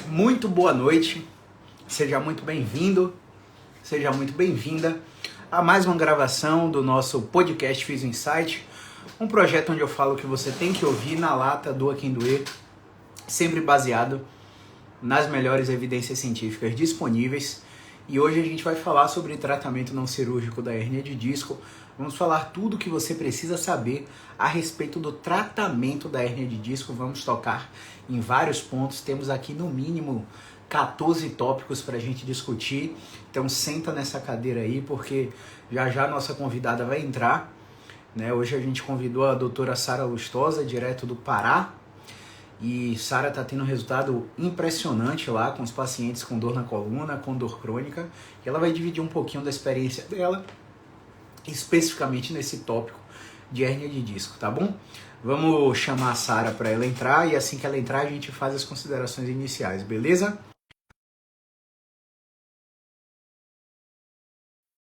Muito boa noite, seja muito bem-vindo, seja muito bem-vinda a mais uma gravação do nosso podcast Fiz Insight, um projeto onde eu falo que você tem que ouvir na lata, doa quem doer, sempre baseado nas melhores evidências científicas disponíveis. E hoje a gente vai falar sobre tratamento não cirúrgico da hérnia de disco. Vamos falar tudo o que você precisa saber a respeito do tratamento da hérnia de disco. Vamos tocar em vários pontos. Temos aqui no mínimo 14 tópicos para a gente discutir. Então senta nessa cadeira aí, porque já já a nossa convidada vai entrar, né? Hoje a gente convidou a doutora Sara Lustosa, direto do Pará. E Sara está tendo um resultado impressionante lá com os pacientes com dor na coluna, com dor crônica. E ela vai dividir um pouquinho da experiência dela, especificamente nesse tópico de hérnia de disco, tá bom? Vamos chamar a Sara para ela entrar e assim que ela entrar a gente faz as considerações iniciais, beleza?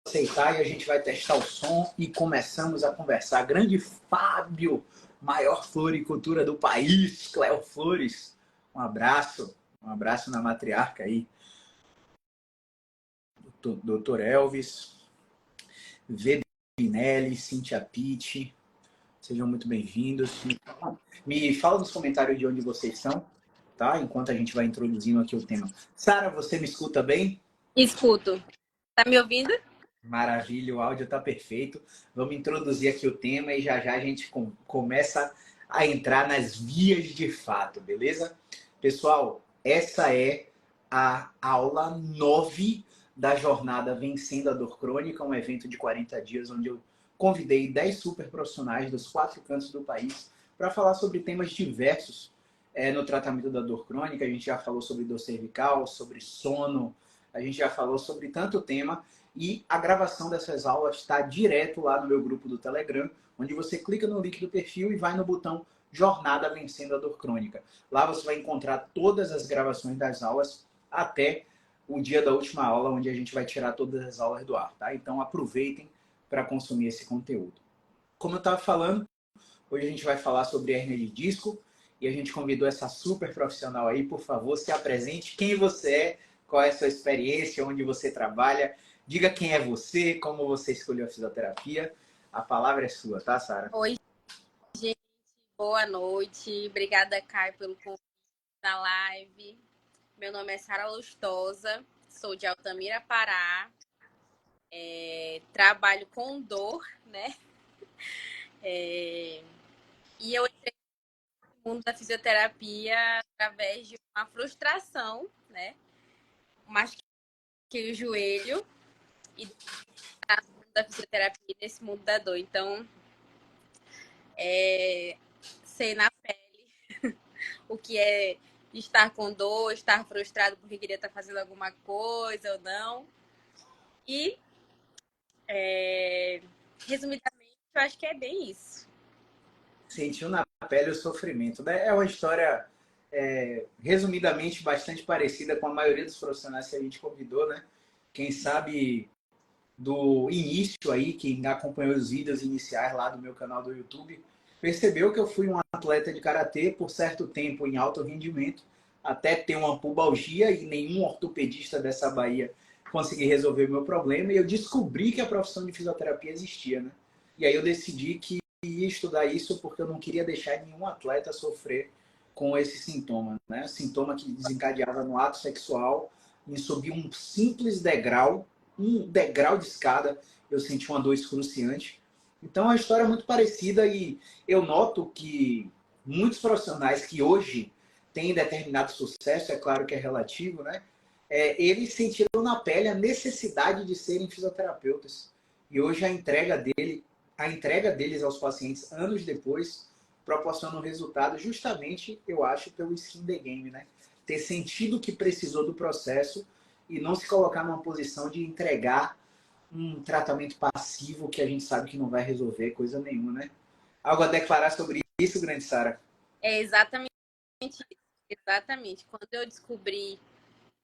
Aceitar e a gente vai testar o som e começamos a conversar. Grande Fábio, maior floricultura do país, Cléo Flores. Um abraço na matriarca aí. Dr. Elvis, V. Pinelli, Cíntia Pitti, sejam muito bem-vindos. Me fala nos comentários de onde vocês são, tá? Enquanto a gente vai introduzindo aqui o tema. Sara, você me escuta bem? Escuto. Tá me ouvindo? Maravilha, o áudio tá perfeito. Vamos introduzir aqui o tema e já já a gente começa a entrar nas vias de fato, beleza? Pessoal, essa é a aula 9 da jornada Vencendo a Dor Crônica, um evento de 40 dias onde eu convidei 10 super profissionais dos 4 cantos do país para falar sobre temas diversos no tratamento da dor crônica. A gente já falou sobre dor cervical, sobre sono, a gente já falou sobre tanto tema. E a gravação dessas aulas está direto lá no meu grupo do Telegram, onde você clica no link do perfil e vai no botão Jornada Vencendo a Dor Crônica. Lá você vai encontrar todas as gravações das aulas até o dia da última aula, onde a gente vai tirar todas as aulas do ar, tá? Então aproveitem para consumir esse conteúdo. Como eu estava falando, hoje a gente vai falar sobre hérnia de disco e a gente convidou essa super profissional aí. Por favor, se apresente. Quem você é, qual é a sua experiência, onde você trabalha. Diga quem é você, como você escolheu a fisioterapia. A palavra é sua, tá, Sara? Oi, gente. Boa noite. Obrigada, Caio, pelo convite da live. Meu nome é Sara Lustosa, sou de Altamira, Pará. Trabalho com dor, né? E eu entrei no mundo da fisioterapia através de uma frustração, né? Machuquei o joelho e da fisioterapia nesse mundo da dor. Então, sei na pele o que é estar com dor, estar frustrado porque queria estar fazendo alguma coisa ou não. E, resumidamente, eu acho que é bem isso. Sentiu na pele o sofrimento, né? É uma história, resumidamente, bastante parecida com a maioria dos profissionais que a gente convidou, né? Quem sabe do início aí, quem acompanhou os vídeos iniciais lá do meu canal do YouTube, percebeu que eu fui um atleta de karatê por certo tempo em alto rendimento, até ter uma pubalgia e nenhum ortopedista dessa Bahia conseguir resolver o meu problema, e eu descobri que a profissão de fisioterapia existia, né? E aí eu decidi que ia estudar isso porque eu não queria deixar nenhum atleta sofrer com esse sintoma, né? Sintoma que desencadeava no ato sexual, em subir um degrau de escada, eu senti uma dor excruciante. Então, é uma história muito parecida e eu noto que muitos profissionais que hoje têm determinado sucesso, é claro que é relativo, né? Eles sentiram na pele a necessidade de serem fisioterapeutas. E hoje a entrega deles aos pacientes anos depois proporciona um resultado justamente, eu acho, pelo skin the game, né? Ter sentido que precisou do processo e não se colocar numa posição de entregar um tratamento passivo que a gente sabe que não vai resolver coisa nenhuma, né? Algo a declarar sobre isso, grande Sara? É exatamente isso. Exatamente. Quando eu descobri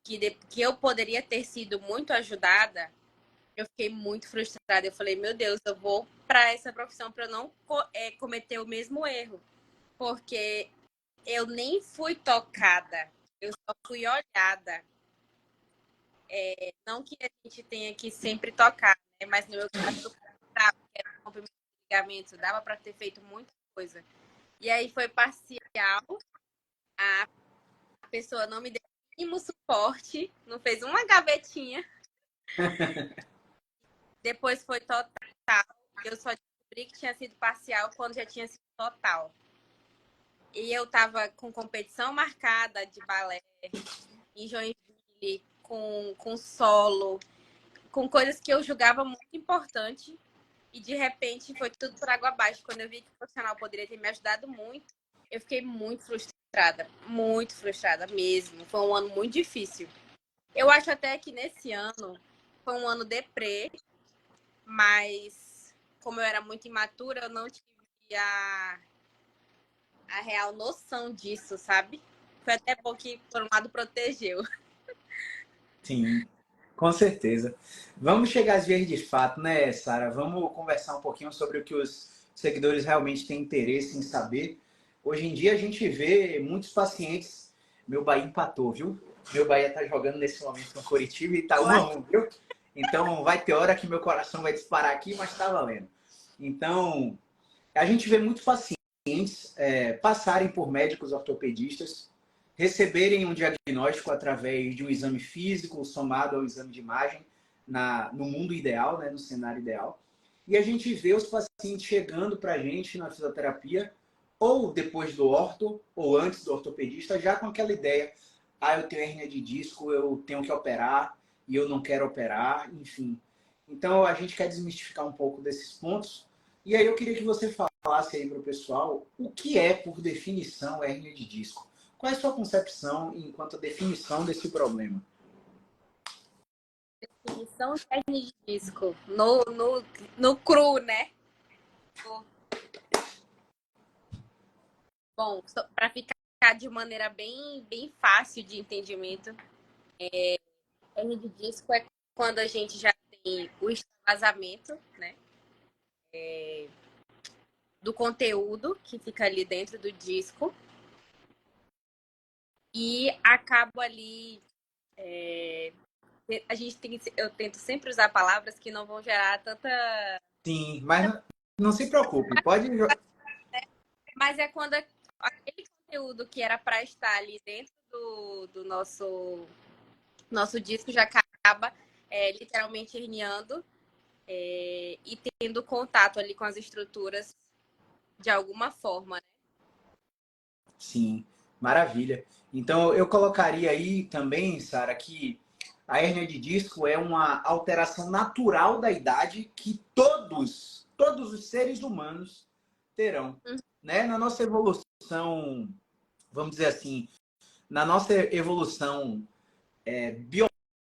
que eu poderia ter sido muito ajudada, eu fiquei muito frustrada. Eu falei, meu Deus, eu vou para essa profissão para eu não cometer o mesmo erro. Porque eu nem fui tocada eu só fui olhada. Não que a gente tenha que sempre tocar, né? Mas no meu caso, que era um rompimento de ligamento, dava para ter feito muita coisa. E aí foi parcial, a pessoa não me deu o mínimo suporte, não fez uma gavetinha. Depois foi total. Eu só descobri que tinha sido parcial quando já tinha sido total. E eu tava com competição marcada de balé em Joinville, com solo, com coisas que eu julgava muito importante. E de repente foi tudo por água abaixo. Quando eu vi que o profissional poderia ter me ajudado muito, eu fiquei muito frustrada mesmo. Foi um ano muito difícil. Eu acho até que nesse ano foi um ano deprê, mas como eu era muito imatura, eu não tive a real noção disso, sabe? Foi até bom que, por um lado, protegeu. Sim, com certeza. Vamos chegar às vias de fato, né, Sara? Vamos conversar um pouquinho sobre o que os seguidores realmente têm interesse em saber. Hoje em dia a gente vê muitos pacientes. Meu Bahia empatou, viu? Meu Bahia tá jogando nesse momento no Coritiba e tá 1-1, viu? Então vai ter hora que meu coração vai disparar aqui, mas tá valendo. Então, a gente vê muitos pacientes passarem por médicos ortopedistas, receberem um diagnóstico através de um exame físico somado ao exame de imagem no mundo ideal, né, no cenário ideal. E a gente vê os pacientes chegando para a gente na fisioterapia, ou depois do orto, ou antes do ortopedista, já com aquela ideia: ah, eu tenho hérnia de disco, eu tenho que operar, e eu não quero operar, enfim. Então, a gente quer desmistificar um pouco desses pontos. E aí eu queria que você falasse aí para o pessoal o que é, por definição, hérnia de disco. Qual é a sua concepção enquanto a definição desse problema? Definição de hernia de disco. No cru, né? Bom, para ficar de maneira bem fácil de entendimento, hernia de disco é quando a gente já tem o extravasamento, né? Do conteúdo que fica ali dentro do disco e acabo ali. A gente tem, eu tento sempre usar palavras que não vão gerar tanta. Sim, mas não se preocupe, pode. Mas é quando aquele conteúdo que era para estar ali dentro do nosso disco já acaba literalmente herniando e tendo contato ali com as estruturas de alguma forma, né? Sim, maravilha. Então eu colocaria aí também, Sara, que a hérnia de disco é uma alteração natural da idade que todos os seres humanos terão, Uhum. né? Na nossa evolução, vamos dizer assim, na nossa evolução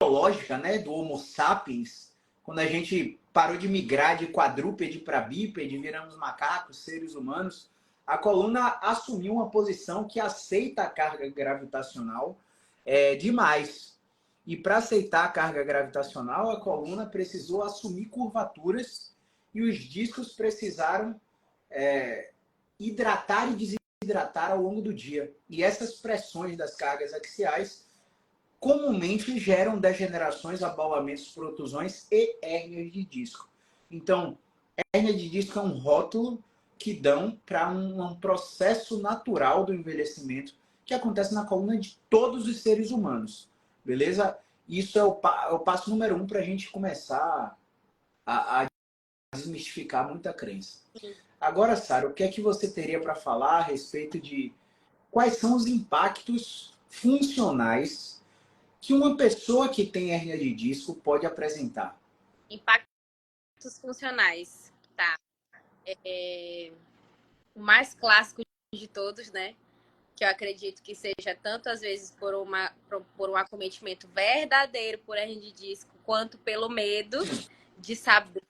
biológica, né, do Homo sapiens, quando a gente parou de migrar de quadrúpede para bípede, viramos macacos, seres humanos, a coluna assumiu uma posição que aceita a carga gravitacional demais. E para aceitar a carga gravitacional, a coluna precisou assumir curvaturas e os discos precisaram hidratar e desidratar ao longo do dia. E essas pressões das cargas axiais comumente geram degenerações, abaulamentos, protusões e hérnias de disco. Então, hérnia de disco é um rótulo que dão para um processo natural do envelhecimento que acontece na coluna de todos os seres humanos. Beleza? Isso é o passo número 1 para a gente começar a desmistificar muita crença. Agora, Sara, o que é que você teria para falar a respeito de quais são os impactos funcionais que uma pessoa que tem hérnia de disco pode apresentar? Impactos funcionais, tá? O mais clássico de todos, né? Que eu acredito que seja tanto às vezes por um acometimento verdadeiro por hernia de disco, quanto pelo medo de saber,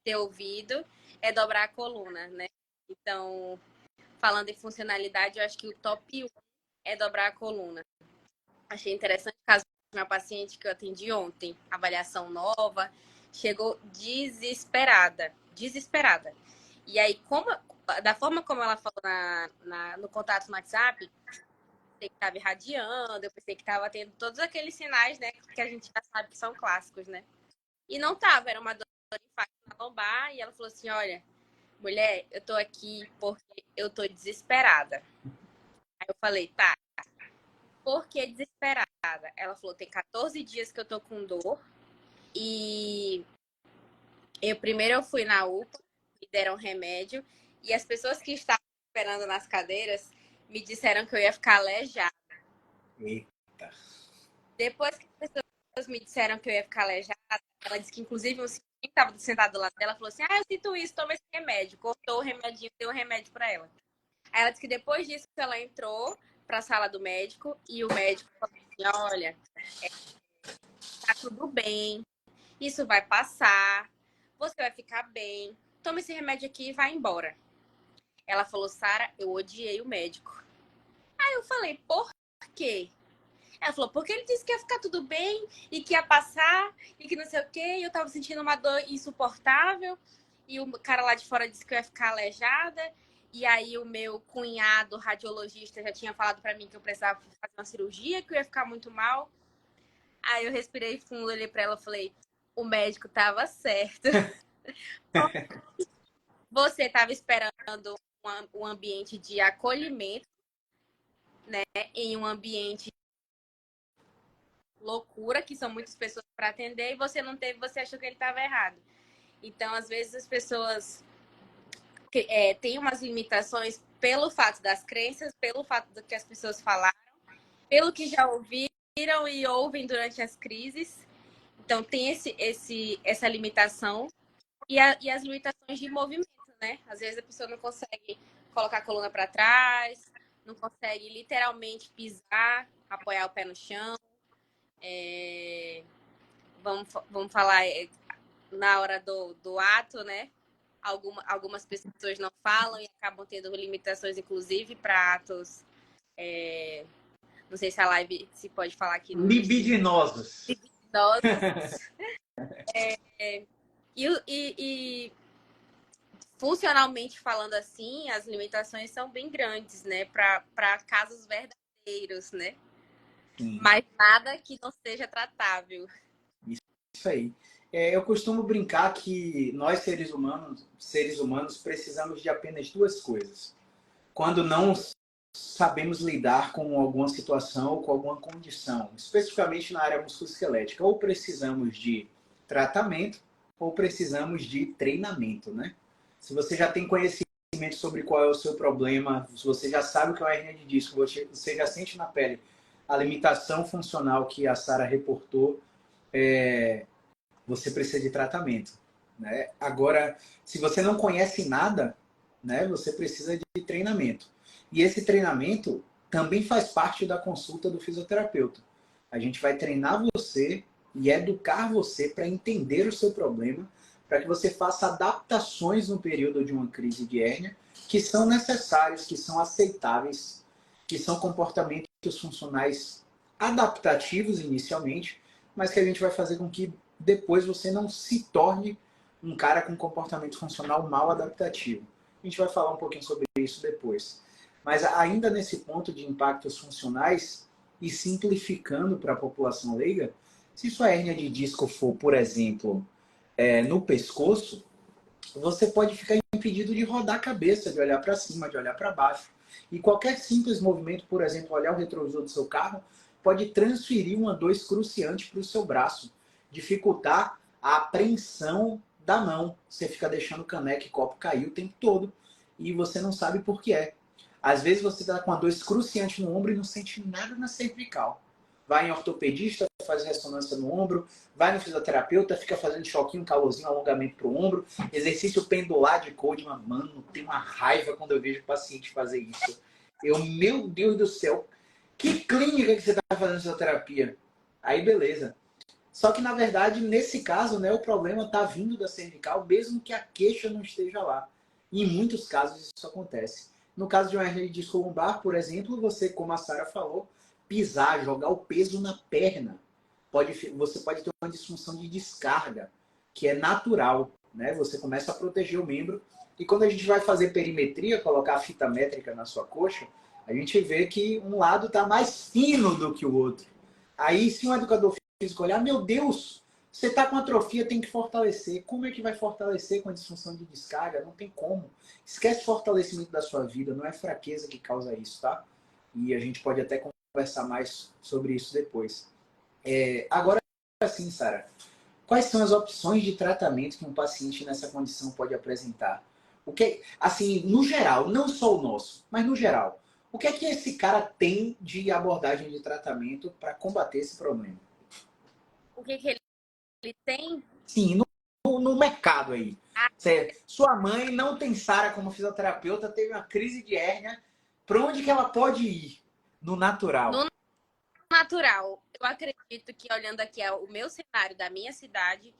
ter ouvido, é dobrar a coluna, né? Então, falando em funcionalidade, eu acho que o top 1 é dobrar a coluna. Achei interessante o caso de uma paciente que eu atendi ontem, avaliação nova, chegou desesperada, desesperada. E aí, da forma como ela falou no contato no WhatsApp, pensei que estava irradiando, eu pensei que estava tendo todos aqueles sinais, né, que a gente já sabe que são clássicos, né? E não tava, era uma dor de infarto na lombar, e ela falou assim, olha, mulher, eu tô aqui porque eu tô desesperada. Aí eu falei, tá, por que desesperada? Ela falou, tem 14 dias que eu tô com dor, e primeiro eu fui na UPA, me deram remédio, e as pessoas que estavam esperando nas cadeiras me disseram que eu ia ficar aleijada. Eita. Depois que as pessoas me disseram que eu ia ficar aleijada, ela disse que inclusive um senhor que estava sentado do lado dela falou assim, eu sinto isso, toma esse remédio. Cortou o remedinho, deu o remédio para ela. Aí ela disse que depois disso ela entrou para a sala do médico e o médico falou assim, olha, tá tudo bem, isso vai passar, você vai ficar bem, toma esse remédio aqui e vai embora. Ela falou, Sara, eu odiei o médico. Aí eu falei, por quê? Ela falou, porque ele disse que ia ficar tudo bem e que ia passar e que não sei o quê. E eu tava sentindo uma dor insuportável. E o cara lá de fora disse que eu ia ficar aleijada. E aí o meu cunhado, radiologista, já tinha falado pra mim que eu precisava fazer uma cirurgia, que eu ia ficar muito mal. Aí eu respirei fundo, olhei pra ela e falei, o médico tava certo. Você tava esperando um ambiente de acolhimento, né? Em um ambiente loucura, que são muitas pessoas para atender, e você não teve, você achou que ele estava errado. Então, às vezes, as pessoas têm umas limitações pelo fato das crenças, pelo fato do que as pessoas falaram, pelo que já ouviram e ouvem durante as crises. Então, tem essa limitação e as limitações de movimento, né? Às vezes a pessoa não consegue colocar a coluna para trás, não consegue literalmente pisar, apoiar o pé no chão. Vamos falar na hora do ato, né? Algumas pessoas não falam e acabam tendo limitações, inclusive, para atos. Não sei se a live se pode falar aqui no Libidinosos. idosos. E funcionalmente falando assim, as limitações são bem grandes, né? Para casos verdadeiros, né? Sim. Mas nada que não seja tratável. Isso aí. Eu costumo brincar que nós, seres humanos, precisamos de apenas duas coisas. Quando não sabemos lidar com alguma situação ou com alguma condição, especificamente na área musculoesquelética, ou precisamos de tratamento ou precisamos de treinamento, né? Se você já tem conhecimento sobre qual é o seu problema, se você já sabe o que é uma hernia de disco, você já sente na pele a limitação funcional que a Sara reportou, você precisa de tratamento, né? Agora, se você não conhece nada, né, você precisa de treinamento. E esse treinamento também faz parte da consulta do fisioterapeuta. A gente vai treinar você e educar você para entender o seu problema, para que você faça adaptações no período de uma crise de hérnia que são necessários, que são aceitáveis, que são comportamentos funcionais adaptativos inicialmente, mas que a gente vai fazer com que depois você não se torne um cara com comportamento funcional mal adaptativo. A gente vai falar um pouquinho sobre isso depois. Mas ainda nesse ponto de impactos funcionais e simplificando para a população leiga, se sua hérnia de disco for, por exemplo, no pescoço, você pode ficar impedido de rodar a cabeça, de olhar para cima, de olhar para baixo. E qualquer simples movimento, por exemplo, olhar o retrovisor do seu carro, pode transferir uma dor excruciante para o seu braço, dificultar a apreensão da mão. Você fica deixando caneca e copo cair o tempo todo e você não sabe por que é. Às vezes você está com uma dor excruciante no ombro e não sente nada na cervical. Vai em ortopedista, faz ressonância no ombro, vai no fisioterapeuta, fica fazendo choquinho, calorzinho, alongamento para o ombro, exercício pendular de Coleman. Mano, tem uma raiva quando eu vejo o paciente fazer isso. Meu Deus do céu, que clínica que você está fazendo fisioterapia? Aí beleza. Só que, na verdade, nesse caso, né, o problema está vindo da cervical, mesmo que a queixa não esteja lá. E em muitos casos isso acontece. No caso de uma hernia de disco lombar, por exemplo, você, como a Sara falou, pisar, jogar o peso na perna. Você pode ter uma disfunção de descarga, que é natural, né? Você começa a proteger o membro. E quando a gente vai fazer perimetria, colocar a fita métrica na sua coxa, A gente vê que um lado está mais fino do que o outro. Aí, se um educador físico olhar, meu Deus, você está com atrofia, tem que fortalecer. Como é que vai fortalecer com a disfunção de descarga? Não tem como. Esquece fortalecimento da sua vida, não é fraqueza que causa isso, tá? E a gente pode até conversar mais sobre isso depois. Agora sim, Sara, quais são as opções de tratamento que um paciente nessa condição pode apresentar? O que, assim, no geral, não só o nosso, mas no geral, o que é que esse cara tem de abordagem de tratamento para combater esse problema? O que que ele tem? Sim, no mercado aí. Sua mãe não tem Sara como fisioterapeuta, teve uma crise de hérnia. Para onde que ela pode ir? No natural. No natural, eu acredito que olhando aqui o meu cenário da minha cidade,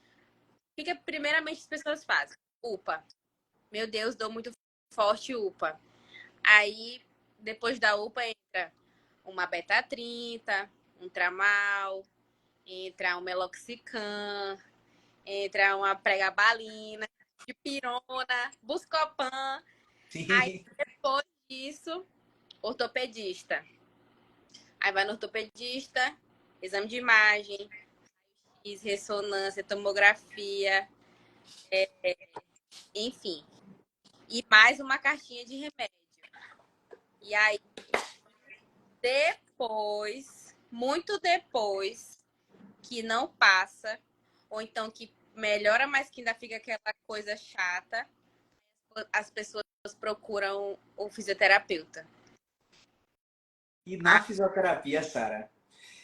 o que primeiramente as pessoas fazem? UPA. Meu Deus, dou muito forte UPA. Aí, depois da UPA, entra uma beta-30, um tramal, entra um meloxicam, entra uma pregabalina, dipirona, buscopan. Aí, Sim. depois disso, ortopedista. Aí vai no ortopedista, exame de imagem, ressonância, tomografia, enfim. E mais uma caixinha de remédio. E aí, depois, muito depois, que não passa, ou então que melhora, mas que ainda fica aquela coisa chata, as pessoas procuram o fisioterapeuta. E na fisioterapia, Sara,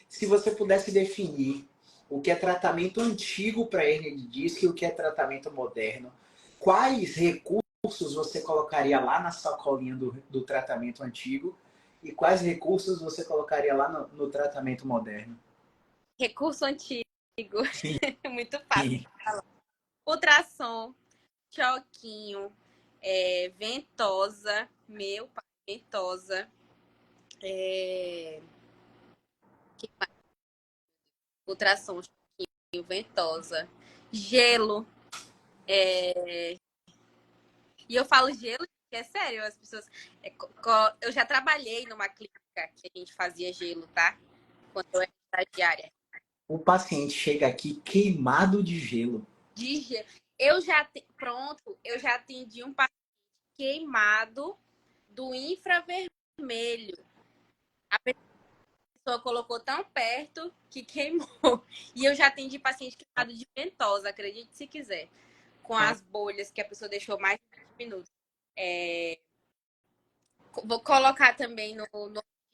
se você pudesse definir o que é tratamento antigo para hernia de disco e o que é tratamento moderno, quais recursos você colocaria lá na sacolinha do tratamento antigo e quais recursos você colocaria lá no tratamento moderno? Recurso antigo, Sim. muito fácil. Ultrassom, choquinho, ventosa, meu pai, ventosa, que mais? Ultrassom, choquinho, ventosa, gelo. E eu falo gelo, que é sério, as pessoas. Eu já trabalhei numa clínica que a gente fazia gelo, tá? Quando eu era estagiária. O paciente chega aqui queimado de gelo. De gelo. Pronto, eu já atendi um paciente queimado do infravermelho. A pessoa colocou tão perto que queimou. E eu já atendi paciente queimado de ventosa, acredite se quiser. Com as bolhas que a pessoa deixou mais de 20 minutos. Vou colocar também no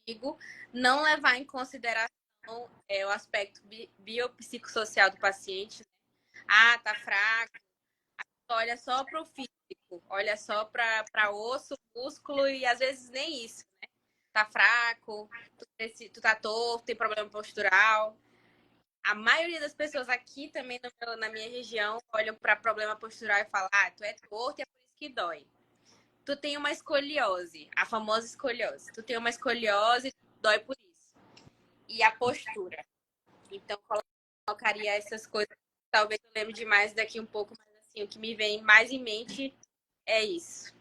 artigo, não levar em consideração o aspecto biopsicossocial do paciente. Ah, tá fraco. Olha só para o físico, olha só para osso, músculo e às vezes nem isso, né? Tá fraco, tu tá torto, tem problema postural. A maioria das pessoas aqui também na minha região olham para problema postural e falam: ah, tu é torto e é por isso que dói. Tu tem uma escoliose, a famosa escoliose. Tu tem uma escoliose, dói por isso. E a postura. Então, colocaria essas coisas. Talvez eu lembre demais daqui um pouco, mas assim, o que me vem mais em mente é isso.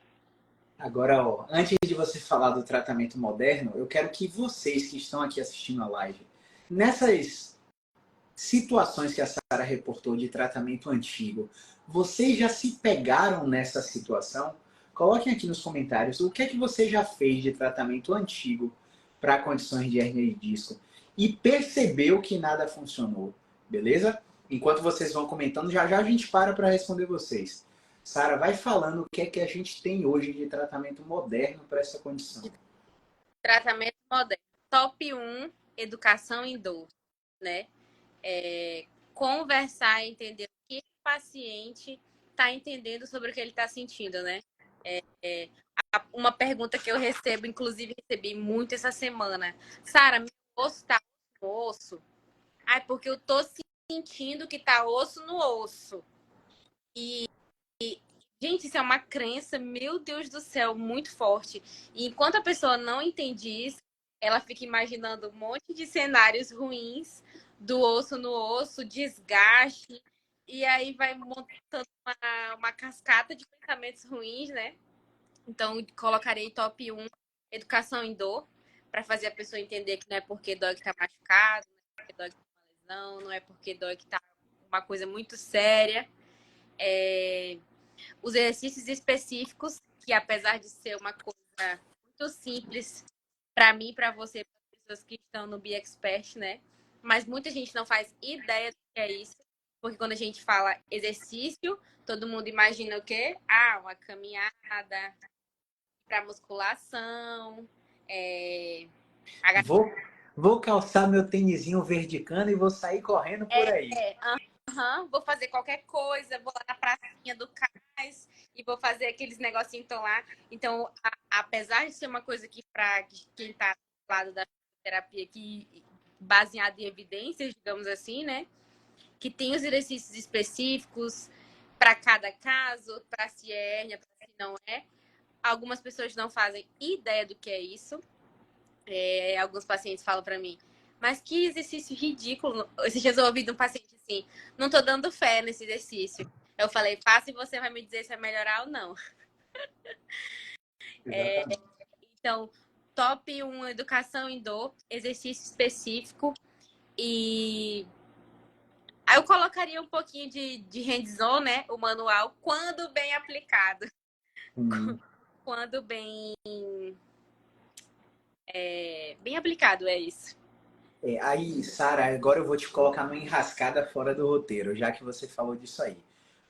Agora, ó, antes de você falar do tratamento moderno, eu quero que vocês que estão aqui assistindo a live, nessas situações que a Sara reportou de tratamento antigo, vocês já se pegaram nessa situação? Coloquem aqui nos comentários o que é que você já fez de tratamento antigo para condições de hernia de disco e percebeu que nada funcionou, beleza? Enquanto vocês vão comentando, já já a gente para responder vocês. Sara, vai falando o que é que a gente tem hoje de tratamento moderno para essa condição. Tratamento moderno. Top 1, educação em dor, né? Conversar, entender o que o paciente está entendendo sobre o que ele está sentindo, né? Uma pergunta que eu recebo, inclusive recebi muito essa semana. Sara, meu osso tá no osso? Ai, porque eu tô sentindo que tá osso no osso. Gente, isso é uma crença, meu Deus do céu, muito forte. E enquanto a pessoa não entende isso, ela fica imaginando um monte de cenários ruins do osso no osso, desgaste, e aí vai montando uma cascata de pensamentos ruins, né? Então, colocarei top 1 educação em dor, para fazer a pessoa entender que não é porque dói que tá machucado, não é porque dói que tá uma lesão, não é porque dói que tá uma coisa muito séria. Os exercícios específicos, que apesar de ser uma coisa muito simples para mim, para você, para as pessoas que estão no Be Expert, né? Mas muita gente não faz ideia do que é isso. Porque quando a gente fala exercício, todo mundo imagina o quê? Ah, uma caminhada para musculação, é... Vou, vou calçar meu tênisinho verdicando e vou sair correndo por aí. vou fazer qualquer coisa, vou lá na pracinha do cais e vou fazer aqueles negocinhos que estão lá. Então, apesar de ser uma coisa que para quem está do lado da terapia que baseado em evidências, digamos assim, né? Que tem os exercícios específicos para cada caso, para se é hérnia, para se não é. Algumas pessoas não fazem ideia do que é isso. Alguns pacientes falam para mim, mas que exercício ridículo. Esses dias eu ouvi de um paciente assim, não tô dando fé nesse exercício. Eu falei, faça e você vai me dizer se vai melhorar ou não. Exatamente. Então, top 1, educação em dor, exercício específico. E aí eu colocaria um pouquinho de hands-on, né? O manual, quando bem aplicado. Hum. Quando bem aplicado, é isso. Aí, Sara, agora eu vou te colocar numa enrascada fora do roteiro, já que você falou disso aí.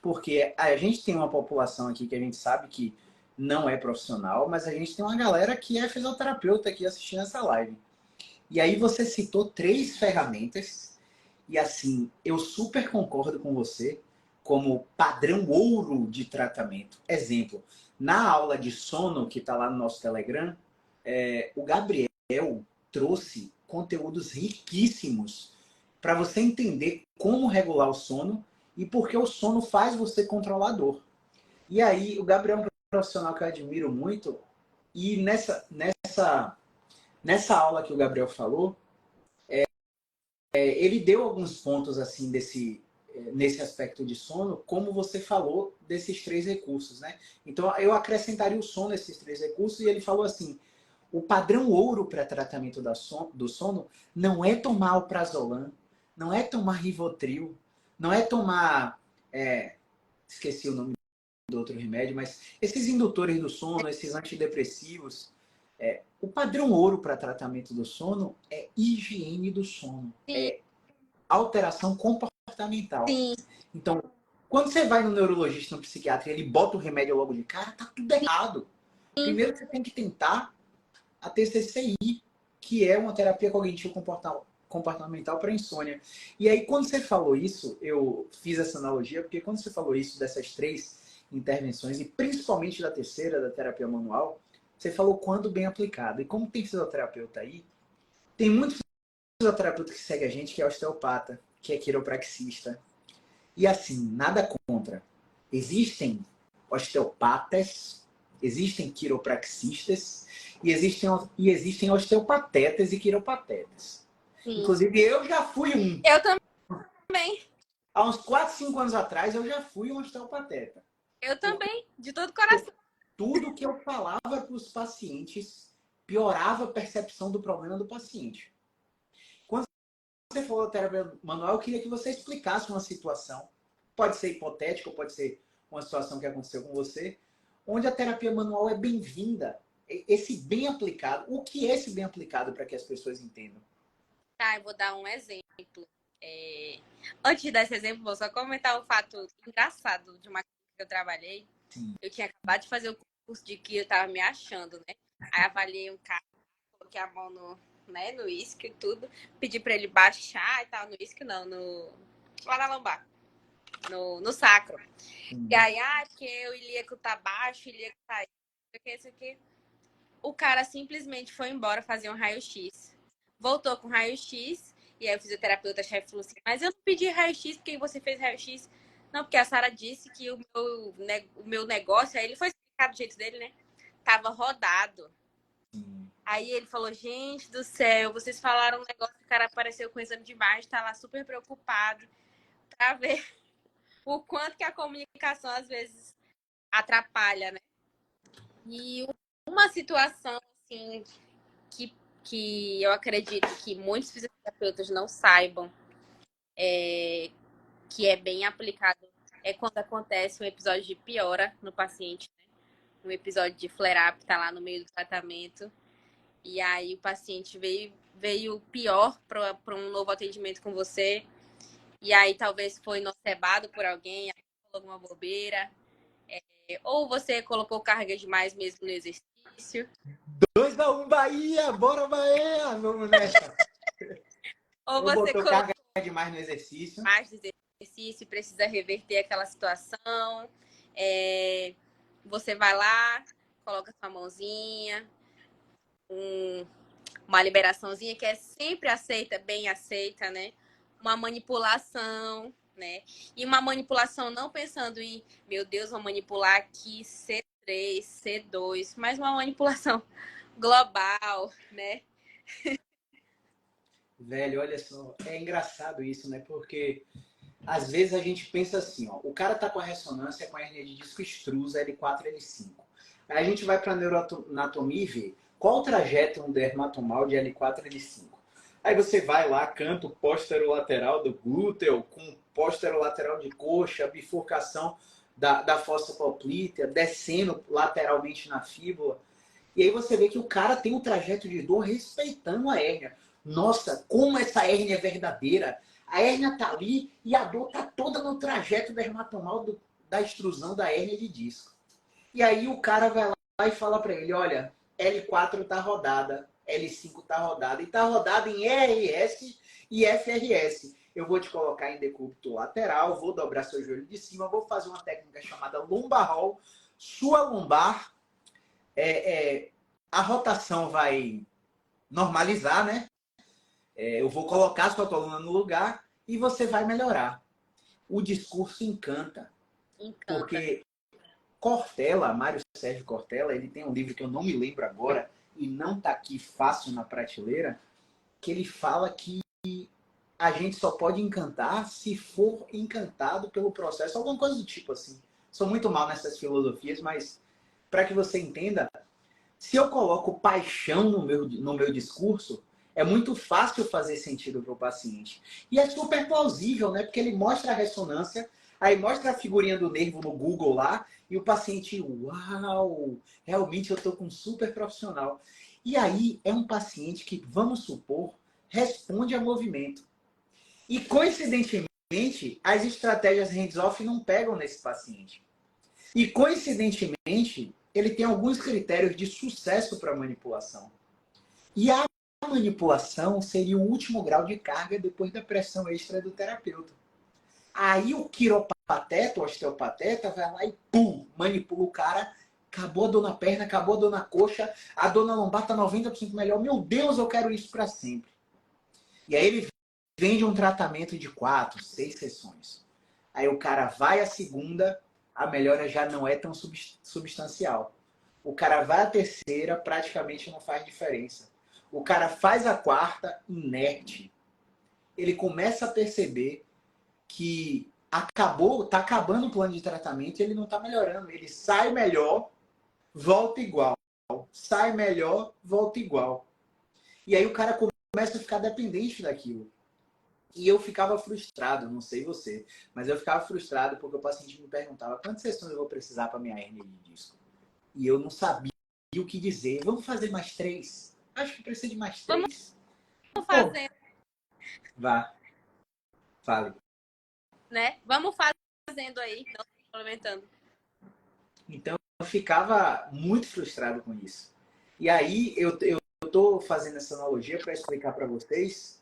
Porque a gente tem uma população aqui que a gente sabe que não é profissional, mas a gente tem uma galera que é fisioterapeuta aqui assistindo essa live. E aí você citou 3 ferramentas, e assim, eu super concordo com você, como padrão ouro de tratamento. Exemplo, na aula de sono que está lá no nosso Telegram, o Gabriel trouxe conteúdos riquíssimos para você entender como regular o sono e por que o sono faz você controlar a dor. E aí, o Gabriel é um profissional que eu admiro muito, e nessa aula que o Gabriel falou, ele deu alguns pontos assim nesse aspecto de sono, como você falou desses 3 recursos, né? Então eu acrescentaria o sono nesses 3 recursos, e ele falou assim: o padrão ouro para tratamento do sono não é tomar alprazolam, não é tomar Rivotril, não é tomar, esqueci o nome do outro remédio, mas esses indutores do sono, esses antidepressivos. O padrão ouro para tratamento do sono é higiene do sono, Sim, alteração comportamental. sim, Então, quando você vai no neurologista, no psiquiatra, e ele bota o remédio logo de cara, tá tudo errado. sim. Primeiro você tem que tentar a TCCI, que é uma terapia cognitivo comportamental para insônia. E aí, quando você falou isso, eu fiz essa analogia, porque quando você falou isso dessas 3 intervenções, e principalmente da terceira, da terapia manual, você falou quando bem aplicado. E como tem fisioterapeuta aí, tem muito fisioterapeuta que segue a gente que é osteopata, que é quiropraxista. E assim, nada contra. Existem osteopatas, existem quiropraxistas e existem osteopatetas e quiropatetas. Sim. Inclusive, eu já fui um. Eu também. Há uns 4, 5 anos atrás, eu já fui um osteopateta. Eu Porque também, de todo coração. tudo que eu falava para os pacientes piorava a percepção do problema do paciente. Quando você falou da terapia manual, eu queria que você explicasse uma situação. Pode ser hipotética, pode ser uma situação que aconteceu com você, onde a terapia manual é bem-vinda. Esse bem aplicado. O que é esse bem aplicado para que as pessoas entendam? Tá, eu vou dar um exemplo. Antes de dar esse exemplo, vou só comentar um fato engraçado de uma coisa que eu trabalhei. Sim. Eu tinha acabado de fazer o curso de que eu tava me achando, né? Aí avaliei um cara, coloquei a mão no isquio e tudo, pedi pra ele baixar e tal, no isquio não, lá na lombar, no sacro. E aí, porque o ilíaco tá baixo, o ilíaco tá isso aqui. O cara simplesmente foi embora fazer um raio-x. Voltou com raio-x, e aí o fisioterapeuta chefe falou assim, mas eu não pedi raio-x, porque você fez raio-x? Não, porque a Sara disse que o meu negócio, aí ele foi explicar do jeito dele, né? Tava rodado. Aí ele falou, gente do céu, vocês falaram um negócio, o cara apareceu com o exame de imagem, tá lá super preocupado pra ver o quanto que a comunicação às vezes atrapalha, né? E uma situação assim, que eu acredito que muitos fisioterapeutas não saibam, que é bem aplicado, é quando acontece um episódio de piora no paciente, né? Um episódio de flare-up, tá lá no meio do tratamento, e aí o paciente veio pior para um novo atendimento com você, e aí talvez foi nocebado por alguém, falou alguma bobeira, ou você colocou carga demais mesmo no exercício. 2-1 Bahia! Bora, Bahia! Vamos nessa! Ou Ou você botou colocou carga demais no exercício. mais do exercício e precisa reverter aquela situação. Você vai lá, coloca sua mãozinha, uma liberaçãozinha que é sempre aceita, bem aceita, né? Uma manipulação, né? E uma manipulação não pensando em, meu Deus, vou manipular aqui C3, C2, mas uma manipulação global, né? Velho, olha só, é engraçado isso, né? Porque às vezes a gente pensa assim, ó, o cara tá com a ressonância com a hernia de disco extrusa L4, L5. Aí a gente vai para a neuroanatomia e vê qual o trajeto um dermatomal de L4, L5. Aí você vai lá, canto posterolateral do glúteo, com posterolateral de coxa, bifurcação da fossa poplítea, descendo lateralmente na fíbula. E aí você vê que o cara tem um trajeto de dor respeitando a hérnia. Nossa, como essa hérnia é verdadeira. A hérnia tá ali e a dor tá toda no trajeto dermatomal da extrusão da hérnia de disco. E aí o cara vai lá e fala para ele, olha, L4 tá rodada, L5 tá rodada, e tá rodada em ERS e FRS. Eu vou te colocar em decúbito lateral, vou dobrar seu joelho de cima, vou fazer uma técnica chamada lumbar roll. Sua lombar, a rotação vai normalizar, né? Eu vou colocar a sua coluna no lugar e você vai melhorar. O discurso encanta. Encanta. Porque Cortella, Mário Sérgio Cortella, ele tem um livro que eu não me lembro agora e não está aqui fácil na prateleira, que ele fala que a gente só pode encantar se for encantado pelo processo, alguma coisa do tipo assim. Sou muito mal nessas filosofias, mas para que você entenda, se eu coloco paixão no meu discurso, é muito fácil fazer sentido para o paciente. E é super plausível, né? Porque ele mostra a ressonância, aí mostra a figurinha do nervo no Google lá, e o paciente, uau, realmente eu estou com um super profissional. E aí é um paciente que, vamos supor, responde a movimento. E coincidentemente, as estratégias hands-off não pegam nesse paciente. E coincidentemente, ele tem alguns critérios de sucesso para manipulação. E a manipulação seria o último grau de carga depois da pressão extra do terapeuta. Aí o quiropateta, o osteopateta, vai lá e pum, manipula o cara. Acabou a dor na perna, acabou a dor na coxa, a dor na lombar está 90% melhor. Meu Deus, eu quero isso para sempre. E aí ele vende um tratamento de 4, 6 sessões. Aí o cara vai à segunda, a melhora já não é tão substancial. O cara vai à terceira, praticamente não faz diferença. O cara faz a quarta, inerte. Ele começa a perceber que tá acabando o plano de tratamento e ele não está melhorando. Ele sai melhor, volta igual. Sai melhor, volta igual. E aí o cara começa a ficar dependente daquilo. E eu ficava frustrado, não sei você, mas eu ficava frustrado porque o paciente me perguntava quantas sessões eu vou precisar para minha hernia de disco. E eu não sabia o que dizer. Vamos fazer mais 3? Acho que precisa de mais 3. Vamos fazer, Vá, fale. né? Vamos fazendo aí, não complementando. Então eu ficava muito frustrado com isso. E aí eu tô fazendo essa analogia para explicar para vocês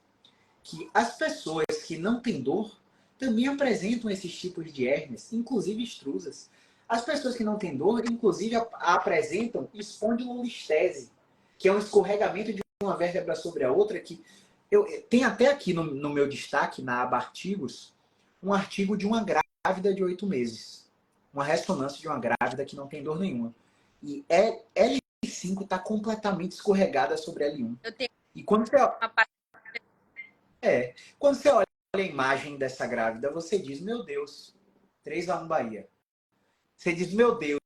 que as pessoas que não têm dor também apresentam esses tipos de hérnias, inclusive extrusas. As pessoas que não têm dor, inclusive, apresentam espondilolistese, que é um escorregamento de uma vértebra sobre a outra, que tem até aqui no meu destaque, na aba artigos, um artigo de uma grávida de 8 meses. Uma ressonância de uma grávida que não tem dor nenhuma. E L5 está completamente escorregada sobre L1. Eu tenho E quando você... uma Quando você olha a imagem dessa grávida, você diz, meu Deus, 3-1 Bahia. Você diz, meu Deus,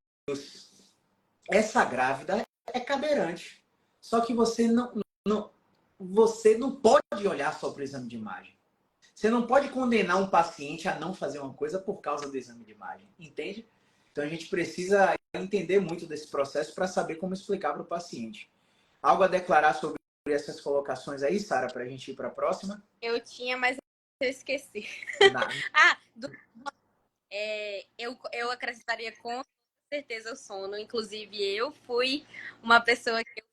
essa grávida é cadeirante. Só que você não pode olhar só para o exame de imagem. Você não pode condenar um paciente a não fazer uma coisa por causa do exame de imagem, entende? Então a gente precisa entender muito desse processo para saber como explicar para o paciente. Algo a declarar sobre essas colocações aí, Sara, para a gente ir para a próxima? Eu tinha, mas eu esqueci. Nada. Eu acrescentaria com certeza o sono. Inclusive, eu fui uma pessoa que eu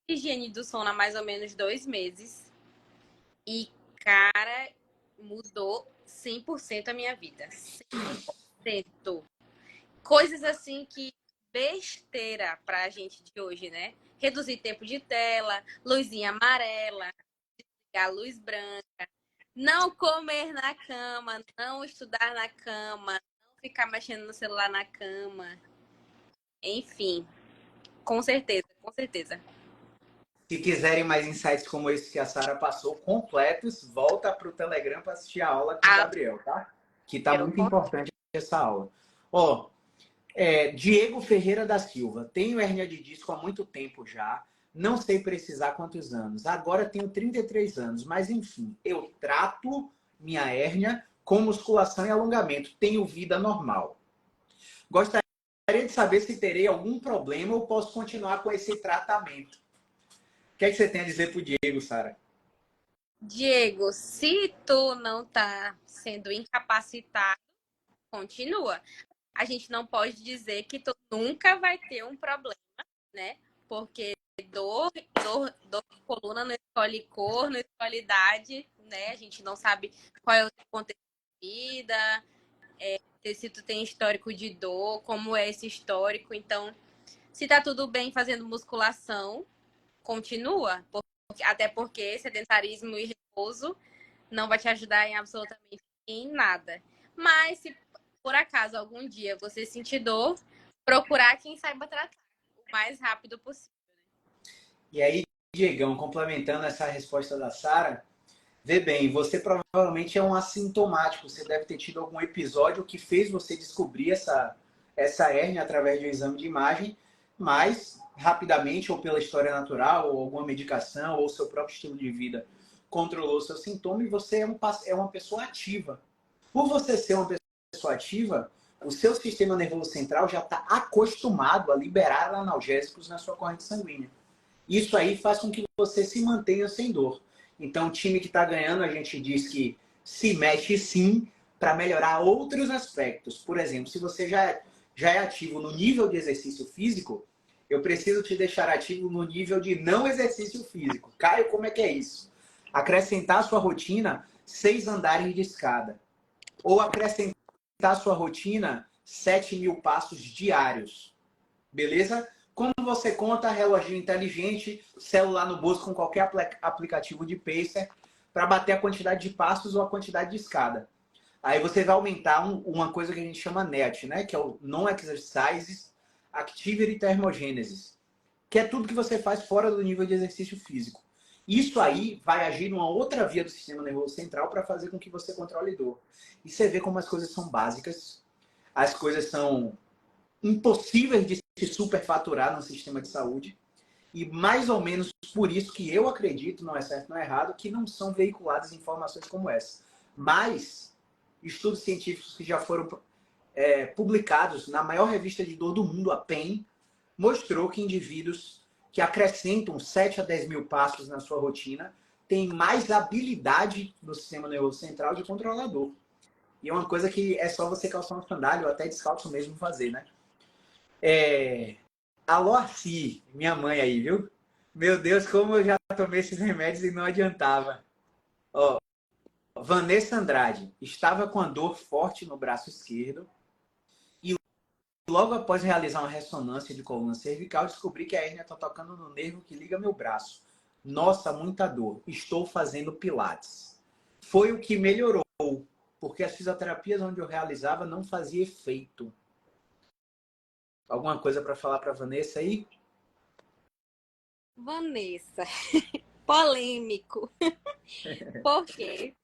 fiz higiene do sono há mais ou menos 2 meses. E, cara, mudou 100% a minha vida. 100%. Coisas assim que besteira pra gente de hoje, né? Reduzir tempo de tela, luzinha amarela, a luz branca, não comer na cama, não estudar na cama, não ficar mexendo no celular na cama. Enfim, com certeza, com certeza. Se quiserem mais insights como esse que a Sara passou, completos, volta para o Telegram para assistir a aula com o Ah, Gabriel, tá? Que tá eu muito importante essa aula. Ó, Diego Ferreira da Silva. Tenho hérnia de disco há muito tempo já. Não sei precisar quantos anos. Agora tenho 33 anos, mas enfim, eu trato minha hérnia com musculação e alongamento. Tenho vida normal. Gostaria de saber se terei algum problema ou posso continuar com esse tratamento. O que é que você tem a dizer pro Diego, Sara? Diego, se tu não tá sendo incapacitado, continua. A gente não pode dizer que tu nunca vai ter um problema, né? Porque dor de coluna não escolhe cor, não escolhe idade, né? A gente não sabe qual é o teu contexto de vida, se tu tem histórico de dor, como é esse histórico. Então, se tá tudo bem fazendo musculação, continua. Até porque sedentarismo e repouso não vai te ajudar em absolutamente em nada. Mas se por acaso algum dia você sentir dor, procurar quem saiba tratar o mais rápido possível. E aí, Diegão, complementando essa resposta da Sara, vê bem, você provavelmente é um assintomático. Você deve ter tido algum episódio que fez você descobrir essa hérnia através de um exame de imagem, mas rapidamente, ou pela história natural, ou alguma medicação, ou seu próprio estilo de vida controlou seu sintoma e você é uma pessoa ativa. Por você ser uma pessoa ativa, o seu sistema nervoso central já está acostumado a liberar analgésicos na sua corrente sanguínea. Isso aí faz com que você se mantenha sem dor. Então, o time que está ganhando, a gente diz que se mexe sim para melhorar outros aspectos. Por exemplo, se você já é ativo no nível de exercício físico, eu preciso te deixar ativo no nível de não exercício físico. Caio, como é que é isso? Acrescentar à sua rotina 6 andares de escada. Ou acrescentar à sua rotina 7.000 passos diários. Beleza? Como você conta, relógio inteligente, celular no bolso com qualquer aplicativo de pacer para bater a quantidade de passos ou a quantidade de escada. Aí você vai aumentar uma coisa que a gente chama NEAT, né? Que é o Non-Exercise Activity Thermogenesis, que é tudo que você faz fora do nível de exercício físico. Isso aí vai agir numa outra via do sistema nervoso central para fazer com que você controle dor. E você vê como as coisas são básicas, as coisas são impossíveis de se superfaturar no sistema de saúde. E mais ou menos por isso que eu acredito, não é certo, não é errado, que não são veiculadas informações como essa. Mas estudos científicos que já foram publicados na maior revista de dor do mundo, a PEN, mostrou que indivíduos que acrescentam 7 a 10 mil passos na sua rotina têm mais habilidade no sistema nervoso central de controlador. E é uma coisa que é só você calçar um sandália ou até descalço mesmo fazer, né? Alô, Arci, minha mãe aí, viu? Meu Deus, como eu já tomei esses remédios e não adiantava. Ó, Vanessa Andrade estava com a dor forte no braço esquerdo e logo após realizar uma ressonância de coluna cervical, descobri que a hérnia está tocando no nervo que liga meu braço. Nossa, muita dor. Estou fazendo pilates. Foi o que melhorou, porque as fisioterapias onde eu realizava não fazia efeito. Alguma coisa para falar para Vanessa aí? Vanessa, polêmico. Por quê?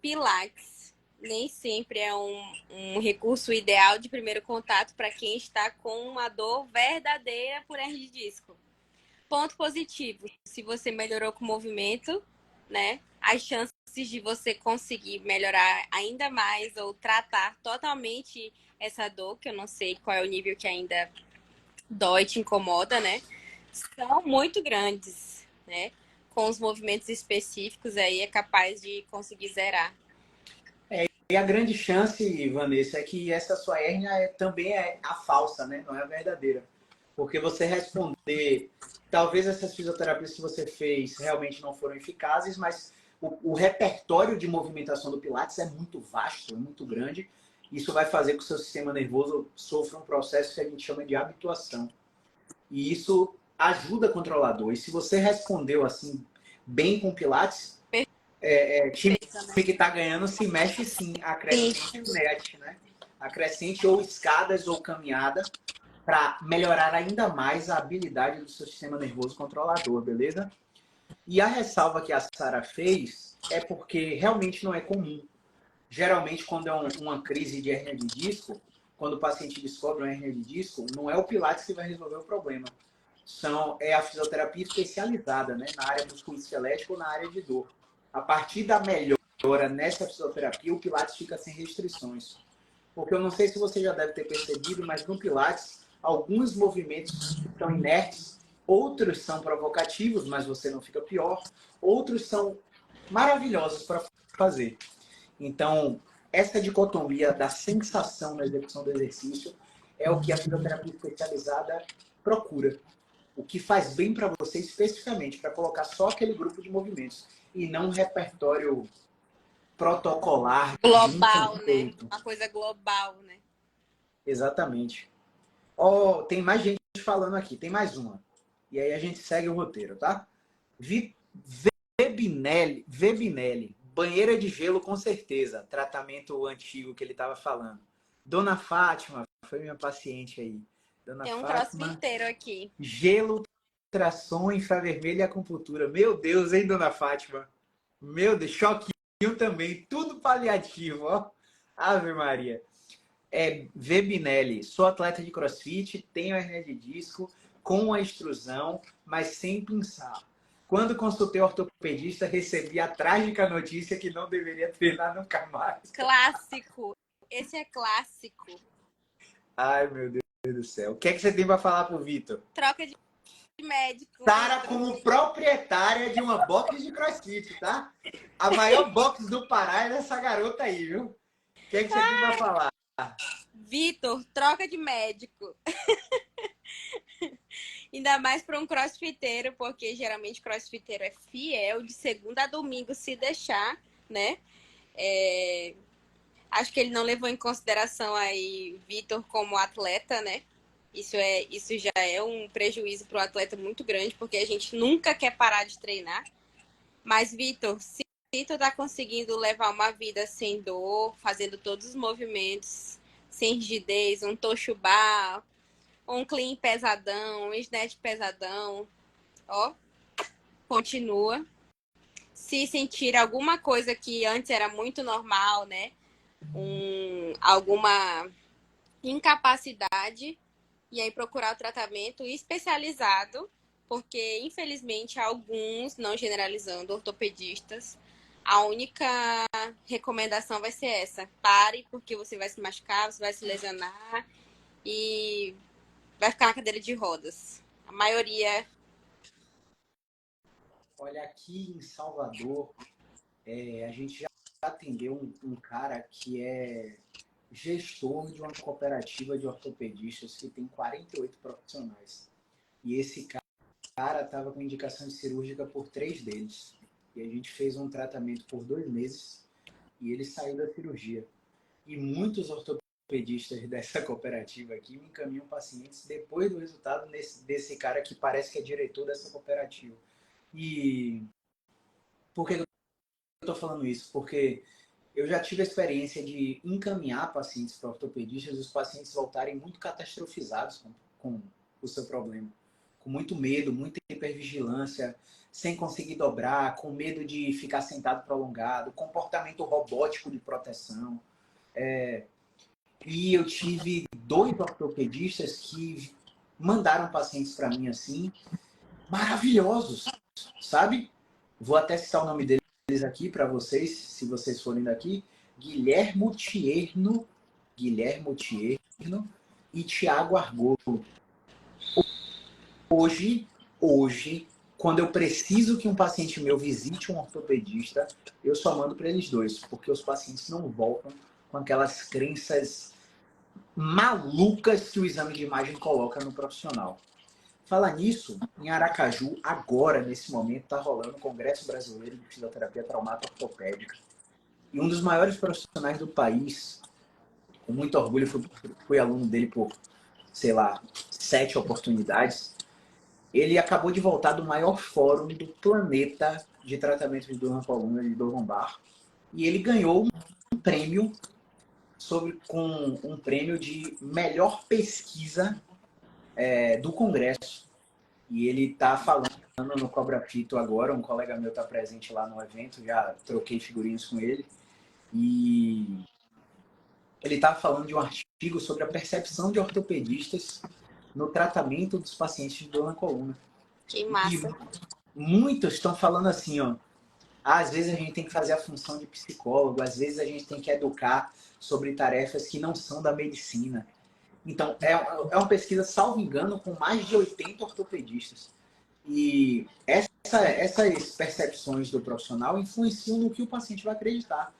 Pilates nem sempre é um recurso ideal de primeiro contato para quem está com uma dor verdadeira por hernia de disco. ponto positivo, se você melhorou com o movimento, né? As chances de você conseguir melhorar ainda mais ou tratar totalmente essa dor, que eu não sei qual é o nível que ainda dói, te incomoda, né? São muito grandes, né? Com os movimentos específicos aí é capaz de conseguir zerar. E a grande chance, Vanessa, é que essa sua hérnia também é a falsa, né? Não é a verdadeira. Porque você responder, talvez essas fisioterapias que você fez realmente não foram eficazes, mas o repertório de movimentação do Pilates é muito vasto, é muito grande. Isso vai fazer com que o seu sistema nervoso sofra um processo que a gente chama de habituação. E isso ajuda a controlar a dor. E se você respondeu assim, bem com Pilates, time que está ganhando se mexe sim, acrescente o net, né? Acrescente ou escadas ou caminhada para melhorar ainda mais a habilidade do seu sistema nervoso controlador, beleza? E a ressalva que a Sara fez é porque realmente não é comum. Geralmente, quando é uma crise de hérnia de disco, quando o paciente descobre uma hérnia de disco, não é o Pilates que vai resolver o problema. É a fisioterapia especializada, né? Na área musculoesquelética ou na área de dor. A partir da melhora nessa fisioterapia, o Pilates fica sem restrições. Porque eu não sei se você já deve ter percebido, mas no Pilates, alguns movimentos são inertes, outros são provocativos, mas você não fica pior, outros são maravilhosos para fazer. Então, essa dicotomia da sensação na execução do exercício é o que a fisioterapia especializada procura. O que faz bem para você especificamente, para colocar só aquele grupo de movimentos e não um repertório protocolar de um Global, né? conceito. Uma coisa global, né? Exatamente. Ó, tem mais gente falando aqui, tem mais uma. E aí a gente segue o roteiro, tá? Vebinelli, banheira de gelo com certeza, tratamento antigo que ele estava falando. Dona Fátima, foi minha paciente aí. Dona Tem um Fátima, crossfiteiro aqui. gelo, ultrassom, infravermelho e acupuntura. Meu Deus, hein, Dona Fátima? Meu Deus, choquinho também, tudo paliativo, ó. Ave Maria. Vebinelli, sou atleta de crossfit, tenho hernia de disco, com a extrusão, mas sem pinçar. Quando consultei o ortopedista, recebi a trágica notícia que não deveria treinar nunca mais. Clássico. Esse é clássico. Ai, meu Deus do céu. O que é que você tem para falar pro Vitor? Troca de médico. Sara Vitor. como proprietária de uma box de crossfit, tá? A maior box do Pará é dessa garota aí, viu? O que é que você tem para falar? Vitor, troca de médico. Ainda mais para um crossfiteiro, porque geralmente crossfiteiro é fiel de segunda a domingo, se deixar, né? Acho que ele não levou em consideração aí Vitor como atleta, né? Isso já é um prejuízo para o atleta muito grande, porque a gente nunca quer parar de treinar. Mas, Vitor, se tu tá conseguindo levar uma vida sem dor, fazendo todos os movimentos, sem rigidez, um toshubá, um clean pesadão, um snatch pesadão, ó, continua. Se sentir alguma coisa que antes era muito normal, né? Alguma incapacidade, e aí procurar o tratamento especializado, porque infelizmente alguns, não generalizando, ortopedistas, a única recomendação vai ser essa: pare, porque você vai se machucar, você vai se lesionar e vai ficar na cadeira de rodas. A maioria. Olha, aqui em Salvador, a gente já atendeu um cara que é gestor de uma cooperativa de ortopedistas que tem 48 profissionais. E esse cara estava com indicação de cirúrgica por 3 deles. E a gente fez um tratamento por 2 meses e ele saiu da cirurgia. E muitos ortopedistas dessa cooperativa aqui me encaminham pacientes depois do resultado desse cara que parece que é diretor dessa cooperativa. E por que eu estou falando isso? Porque eu já tive a experiência de encaminhar pacientes para ortopedistas e os pacientes voltarem muito catastrofizados com o seu problema. Com muito medo, muita hipervigilância, sem conseguir dobrar, com medo de ficar sentado prolongado, comportamento robótico de proteção. E eu tive 2 ortopedistas que mandaram pacientes para mim assim, maravilhosos, sabe? Vou até citar o nome deles aqui para vocês, se vocês forem daqui. Guilhermo Tierno e Tiago Argolo. Hoje, quando eu preciso que um paciente meu visite um ortopedista, eu só mando para eles dois, porque os pacientes não voltam com aquelas crenças malucas que o exame de imagem coloca no profissional. Falar nisso, em Aracaju, agora, nesse momento, está rolando o Congresso Brasileiro de Fisioterapia Traumática Ortopédica. E um dos maiores profissionais do país, com muito orgulho, fui aluno dele por, sei lá, 7 oportunidades. Ele acabou de voltar do maior fórum do planeta de tratamento de dor na coluna, de dor lombar. E ele ganhou um prêmio com um prêmio de melhor pesquisa do Congresso. E ele está falando no Cobra Pito agora, um colega meu está presente lá no evento, já troquei figurinhas com ele. E ele estava falando de um artigo sobre a percepção de ortopedistas no tratamento dos pacientes de dor na coluna. Que massa. E muitos estão falando assim, ó, às vezes a gente tem que fazer a função de psicólogo, às vezes a gente tem que educar sobre tarefas que não são da medicina. Então, é uma pesquisa, salvo engano, com mais de 80 ortopedistas. E essas percepções do profissional influenciam no que o paciente vai acreditar.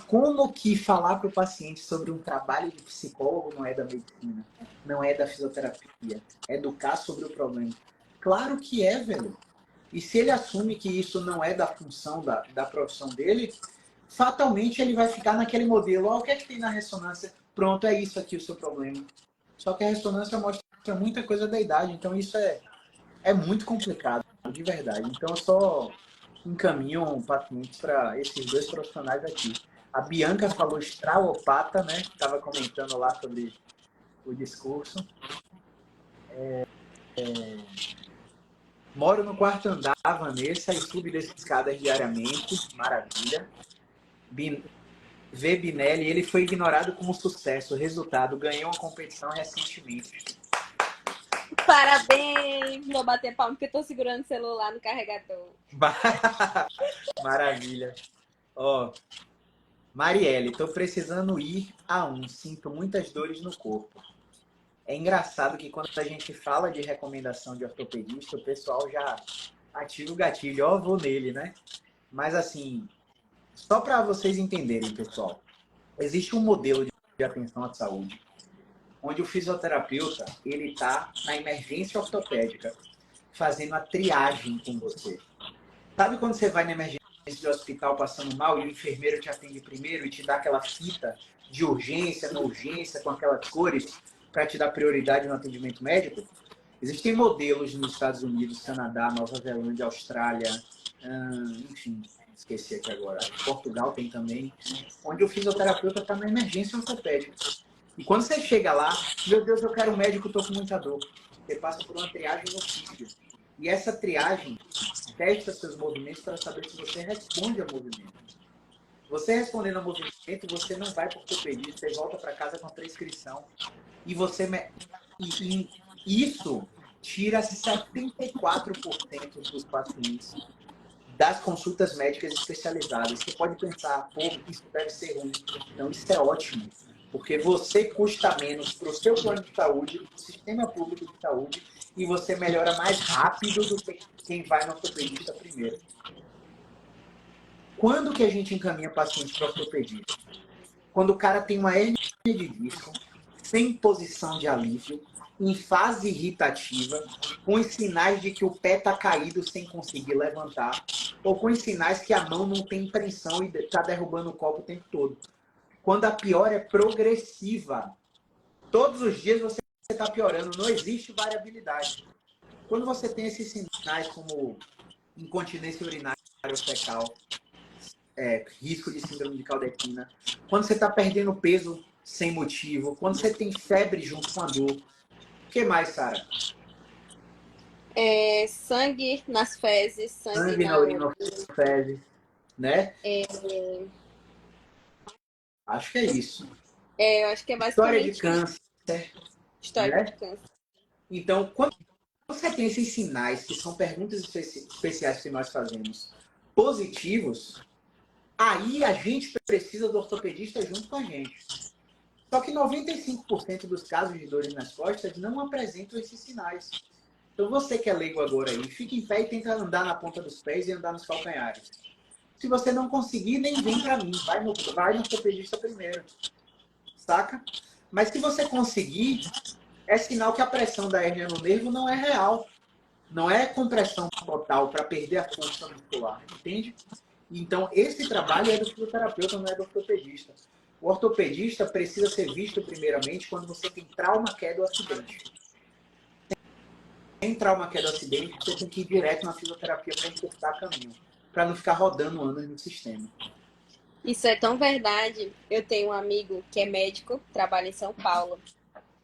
Como que falar para o paciente sobre um trabalho de psicólogo não é da medicina, não é da fisioterapia, é educar sobre o problema? Claro que é, velho. E se ele assume que isso não é da função da profissão dele, fatalmente ele vai ficar naquele modelo. Ó, o que é que tem na ressonância? Pronto, é isso aqui o seu problema. Só que a ressonância mostra muita coisa da idade, então isso é muito complicado, de verdade. Então eu só encaminho pacientes para esses dois profissionais aqui. A Bianca falou estralopata, né? Estava comentando lá sobre o discurso. Moro no quarto andar, Vanessa, e subo das escadas diariamente. Maravilha. V. Binelli, ele foi ignorado como sucesso. Resultado, ganhou uma competição recentemente. Parabéns! Vou bater palma porque eu tô segurando o celular no carregador. Maravilha. Ó, Marielle, tô precisando ir a um. Sinto muitas dores no corpo. É engraçado que quando a gente fala de recomendação de ortopedista, o pessoal já ativa o gatilho. Ó, vou nele, né? Mas assim, só para vocês entenderem, pessoal, existe um modelo de atenção à saúde onde o fisioterapeuta ele está na emergência ortopédica, fazendo a triagem com você. Sabe quando você vai na emergência de hospital passando mal e o enfermeiro te atende primeiro e te dá aquela fita de urgência, na urgência, com aquelas cores, para te dar prioridade no atendimento médico? Existem modelos nos Estados Unidos, Canadá, Nova Zelândia, Austrália, enfim, esqueci aqui agora. Portugal tem também, onde o fisioterapeuta está na emergência ortopédica. E quando você chega lá, meu Deus, eu quero um médico, estou com muita dor. Você passa por uma triagem no sítio. E essa triagem testa seus movimentos para saber se você responde ao movimento. Você respondendo ao movimento, você não vai para o ortopedista, você volta para casa com a prescrição. E você e isso tira 74% dos pacientes das consultas médicas especializadas. Você pode pensar, pô, isso deve ser ruim. Não, isso é ótimo. Porque você custa menos para o seu plano de saúde, para o sistema público de saúde, e você melhora mais rápido do que quem vai no ortopedista primeiro. Quando que a gente encaminha paciente para ortopedista? Quando o cara tem uma hernia de disco, sem posição de alívio, em fase irritativa, com os sinais de que o pé está caído sem conseguir levantar, ou com os sinais que a mão não tem pressão e está derrubando o copo o tempo todo. Quando a piora é progressiva, todos os dias você está piorando, não existe variabilidade. Quando você tem esses sinais como incontinência urinária ou fecal, risco de síndrome de Caldequina, quando você está perdendo peso sem motivo, quando você tem febre junto com a dor, o que mais, Sara? Sangue nas fezes, Sangue na urina ou fezes, né? Acho que é isso. Eu acho que é basicamente História de câncer. história Né? de câncer. Então, quando você tem esses sinais, que são perguntas especiais que nós fazemos, positivos, aí a gente precisa do ortopedista junto com a gente. Só que 95% dos casos de dores nas costas não apresentam esses sinais. Então você que é leigo agora aí, fica em pé e tenta andar na ponta dos pés e andar nos calcanhares. Se você não conseguir, nem vem para mim, vai no ortopedista primeiro, saca? Mas se você conseguir, é sinal que a pressão da hérnia no nervo não é real. Não é compressão total para perder a força muscular, entende? Então, esse trabalho é do fisioterapeuta, não é do ortopedista. O ortopedista precisa ser visto primeiramente quando você tem trauma, queda ou acidente. Sem trauma, queda ou acidente, você tem que ir direto na fisioterapia para encurtar caminho, para não ficar rodando anos no sistema. Isso é tão verdade. Eu tenho um amigo que é médico, trabalha em São Paulo.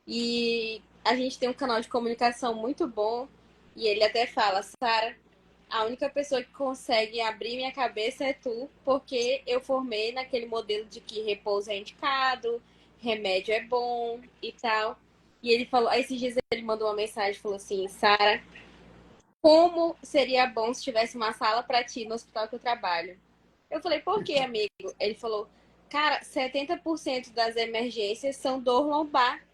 E a gente tem um canal de comunicação muito bom. E ele até fala, Sara, a única pessoa que consegue abrir minha cabeça é tu, porque eu formei naquele modelo de que repouso é indicado, remédio é bom e tal. E ele falou, aí esses dias ele mandou uma mensagem, falou assim, Sara, como seria bom se tivesse uma sala para ti no hospital que eu trabalho? Eu falei, por quê, amigo? Ele falou, cara, 70% das emergências são dor lombar.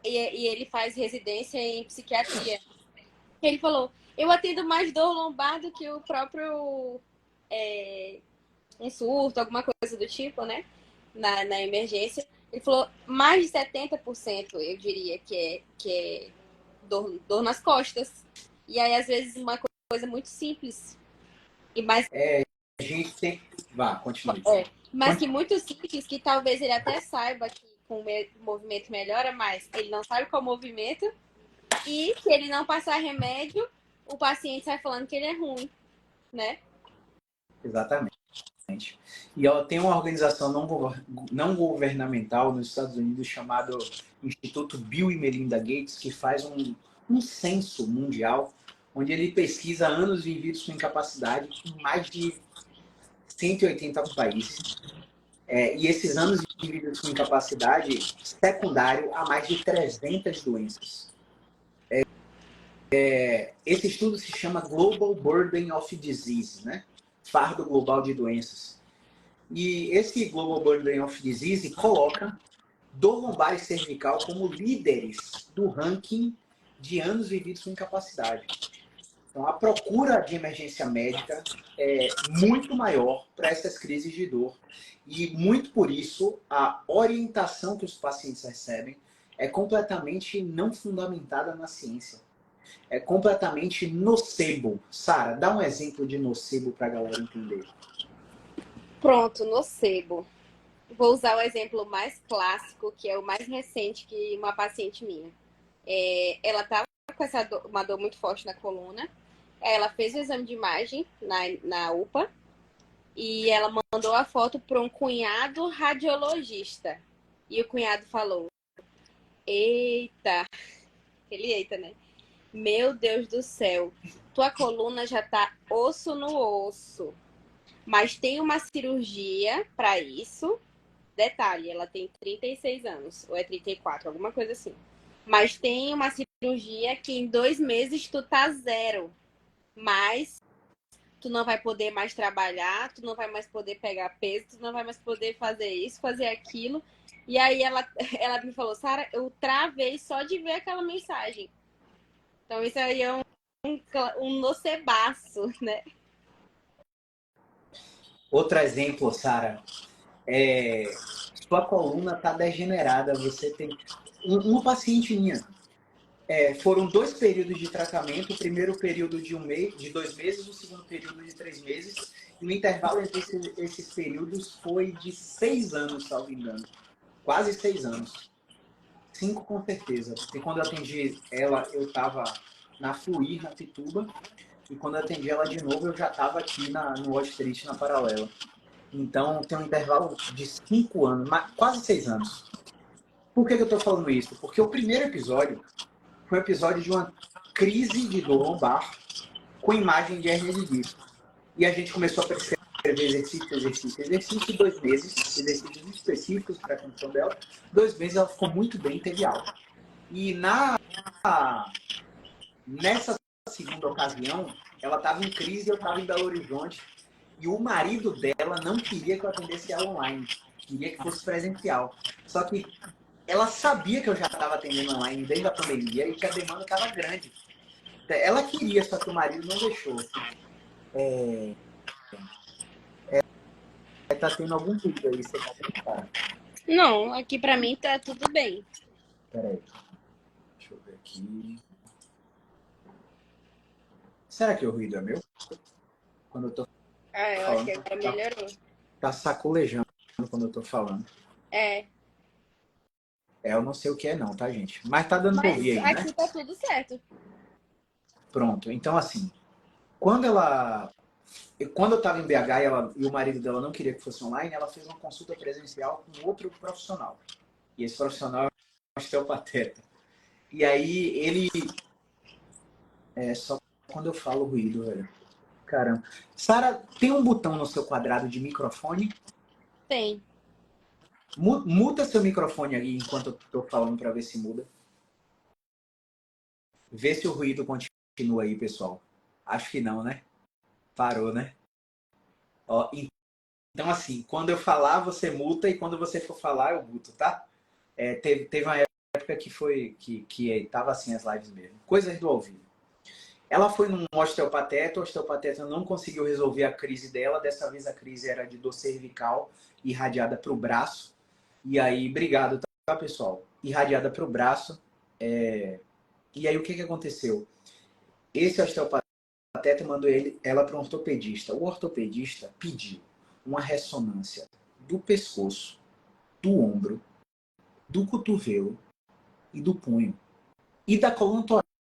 E ele faz residência em psiquiatria. Ele falou, eu atendo mais dor lombar do que o próprio um surto, alguma coisa do tipo, né? Na emergência. Ele falou, mais de 70% eu diria que é dor nas costas. E aí, às vezes, uma coisa muito simples. E mais A gente tem... Vá, continue. mas que muito simples, que talvez ele até saiba que com o movimento melhora, mas ele não sabe qual movimento. E se ele não passar remédio, o paciente sai falando que ele é ruim, né? Exatamente. E tem uma organização não governamental nos Estados Unidos chamado Instituto Bill e Melinda Gates, que faz um censo mundial, onde ele pesquisa anos vividos com incapacidade em mais de 180 países. E esses anos vividos com incapacidade secundário a mais de 300 doenças. Esse estudo se chama Global Burden of Disease, né? Fardo global de doenças. E esse Global Burden of Disease coloca dor lombar e cervical como líderes do ranking de anos vividos com incapacidade. Então, a procura de emergência médica é muito maior para essas crises de dor. E, muito por isso, a orientação que os pacientes recebem é completamente não fundamentada na ciência. É completamente nocebo. Sara, dá um exemplo de nocebo para a galera entender. Pronto, nocebo. Vou usar o exemplo mais clássico, que é o mais recente que uma paciente minha. Ela estava com uma dor muito forte na coluna. Ela fez o exame de imagem na UPA e ela mandou a foto para um cunhado radiologista. E o cunhado falou, eita, aquele eita, né? Meu Deus do céu, tua coluna já tá osso no osso. Mas tem uma cirurgia para isso. Detalhe, ela tem 36 anos, ou é 34, alguma coisa assim. Mas tem uma cirurgia que em 2 meses tu tá zero. Mas tu não vai poder mais trabalhar, tu não vai mais poder pegar peso, tu não vai mais poder fazer isso, fazer aquilo. E aí ela me falou, Sara, eu travei só de ver aquela mensagem. Então isso aí é um nocebaço, né? Outro exemplo, Sara, sua coluna está degenerada, você tem... Uma paciente minha, foram 2 períodos de tratamento, o primeiro período de 2 meses, o segundo período de 3 meses, e o intervalo entre esses períodos foi de 6 anos, salvo engano. Quase 6 anos. 5 com certeza. Porque quando eu atendi ela, eu estava na Fluir, na Pituba, e quando eu atendi ela de novo, eu já estava aqui no Wall Street, na Paralela. Então, tem um intervalo de 5 anos, quase 6 anos. Por que eu estou falando isso? Porque o primeiro episódio foi um episódio de uma crise de dor lombar com imagem de hérnia de disco. E a gente começou a prescrever exercício, 2 meses, exercícios específicos para a condição dela. 2 meses ela ficou muito bem, teve alta. E nessa segunda ocasião, ela estava em crise, eu estava em Belo Horizonte, e o marido dela não queria que eu atendesse ela online, queria que fosse presencial. Só que ela sabia que eu já estava atendendo online desde a pandemia e que a demanda estava grande. Ela queria, só que o marido não deixou. Tá tendo algum vídeo aí, você tá preocupado? Não, aqui pra mim tá tudo bem. Peraí, deixa eu ver aqui. Será que o ruído é meu? Quando eu tô Ah, eu acho que falando, agora melhorou. tá sacolejando quando eu tô falando. É, Eu não sei o que é não, tá, gente? Mas tá dando pra mas ouvir aí, né? aqui tá tudo certo. Pronto. Então, assim, quando eu estava em BH e o marido dela não queria que fosse online, ela fez uma consulta presencial com outro profissional. E esse profissional é um osteopata. E aí ele... É só quando eu falo ruído, velho. Caramba. Sara, tem um botão no seu quadrado de microfone? Tem. Muta seu microfone aí enquanto eu tô falando para ver se muda. Vê se o ruído continua aí, pessoal. Acho que não, né? Parou, né? Ó, então, assim, quando eu falar, você muta, e quando você for falar, eu muto, tá? Teve uma época que tava assim as lives mesmo. Coisas do ao vivo. Ela foi num osteopateta, o osteopateta não conseguiu resolver a crise dela. Dessa vez a crise era de dor cervical, irradiada para o braço. E aí, obrigado, tá, pessoal? Irradiada para o braço. E aí, o que aconteceu? Esse osteopateta mandou ela para um ortopedista. O ortopedista pediu uma ressonância do pescoço, do ombro, do cotovelo e do punho. E da coluna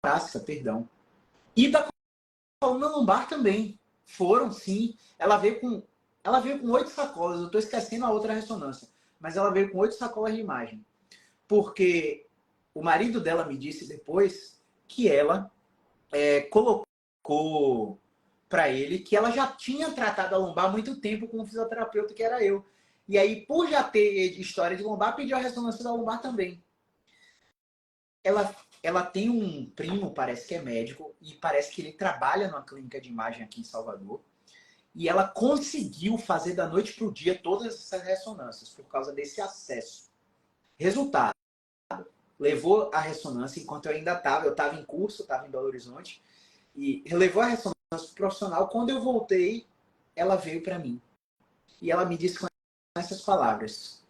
torácica, perdão. E da coluna lombar também. Foram, sim. Ela veio com 8 sacolas. Eu estou esquecendo a outra ressonância. Mas ela veio com 8 sacolas de imagem. Porque o marido dela me disse depois que ela colocou para ele que ela já tinha tratado a lombar há muito tempo com um fisioterapeuta que era eu. E aí, por já ter história de lombar, pediu a ressonância da lombar também. Ela tem um primo, parece que é médico, e parece que ele trabalha numa clínica de imagem aqui em Salvador. E ela conseguiu fazer da noite para o dia todas essas ressonâncias por causa desse acesso. Resultado, levou a ressonância enquanto eu estava em curso, estava em Belo Horizonte, e levou a ressonância profissional. Quando eu voltei, ela veio para mim. E ela me disse com essas palavras: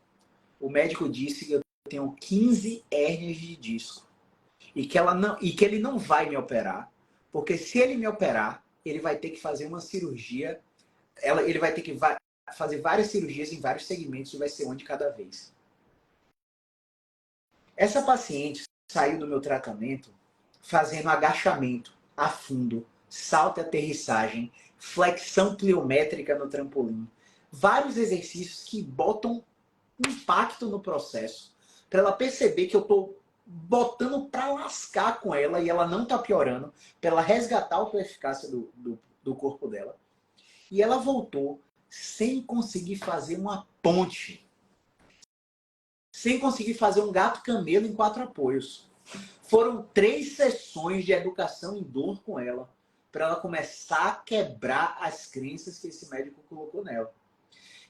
o médico disse que eu tenho 15 hérnias de disco e que ele não vai me operar, porque se ele me operar, ele vai ter que fazer uma cirurgia, ele vai ter que fazer várias cirurgias em vários segmentos e vai ser uma de cada vez. Essa paciente saiu do meu tratamento fazendo agachamento a fundo, salto e aterrissagem, flexão pliométrica no trampolim. Vários exercícios que botam impacto no processo, para ela perceber que eu estou botando para lascar com ela e ela não está piorando, para ela resgatar a autoeficácia do corpo dela. E ela voltou sem conseguir fazer uma ponte, sem conseguir fazer um gato camelo em 4 apoios. Foram 3 sessões de educação em dor com ela, para ela começar a quebrar as crenças que esse médico colocou nela.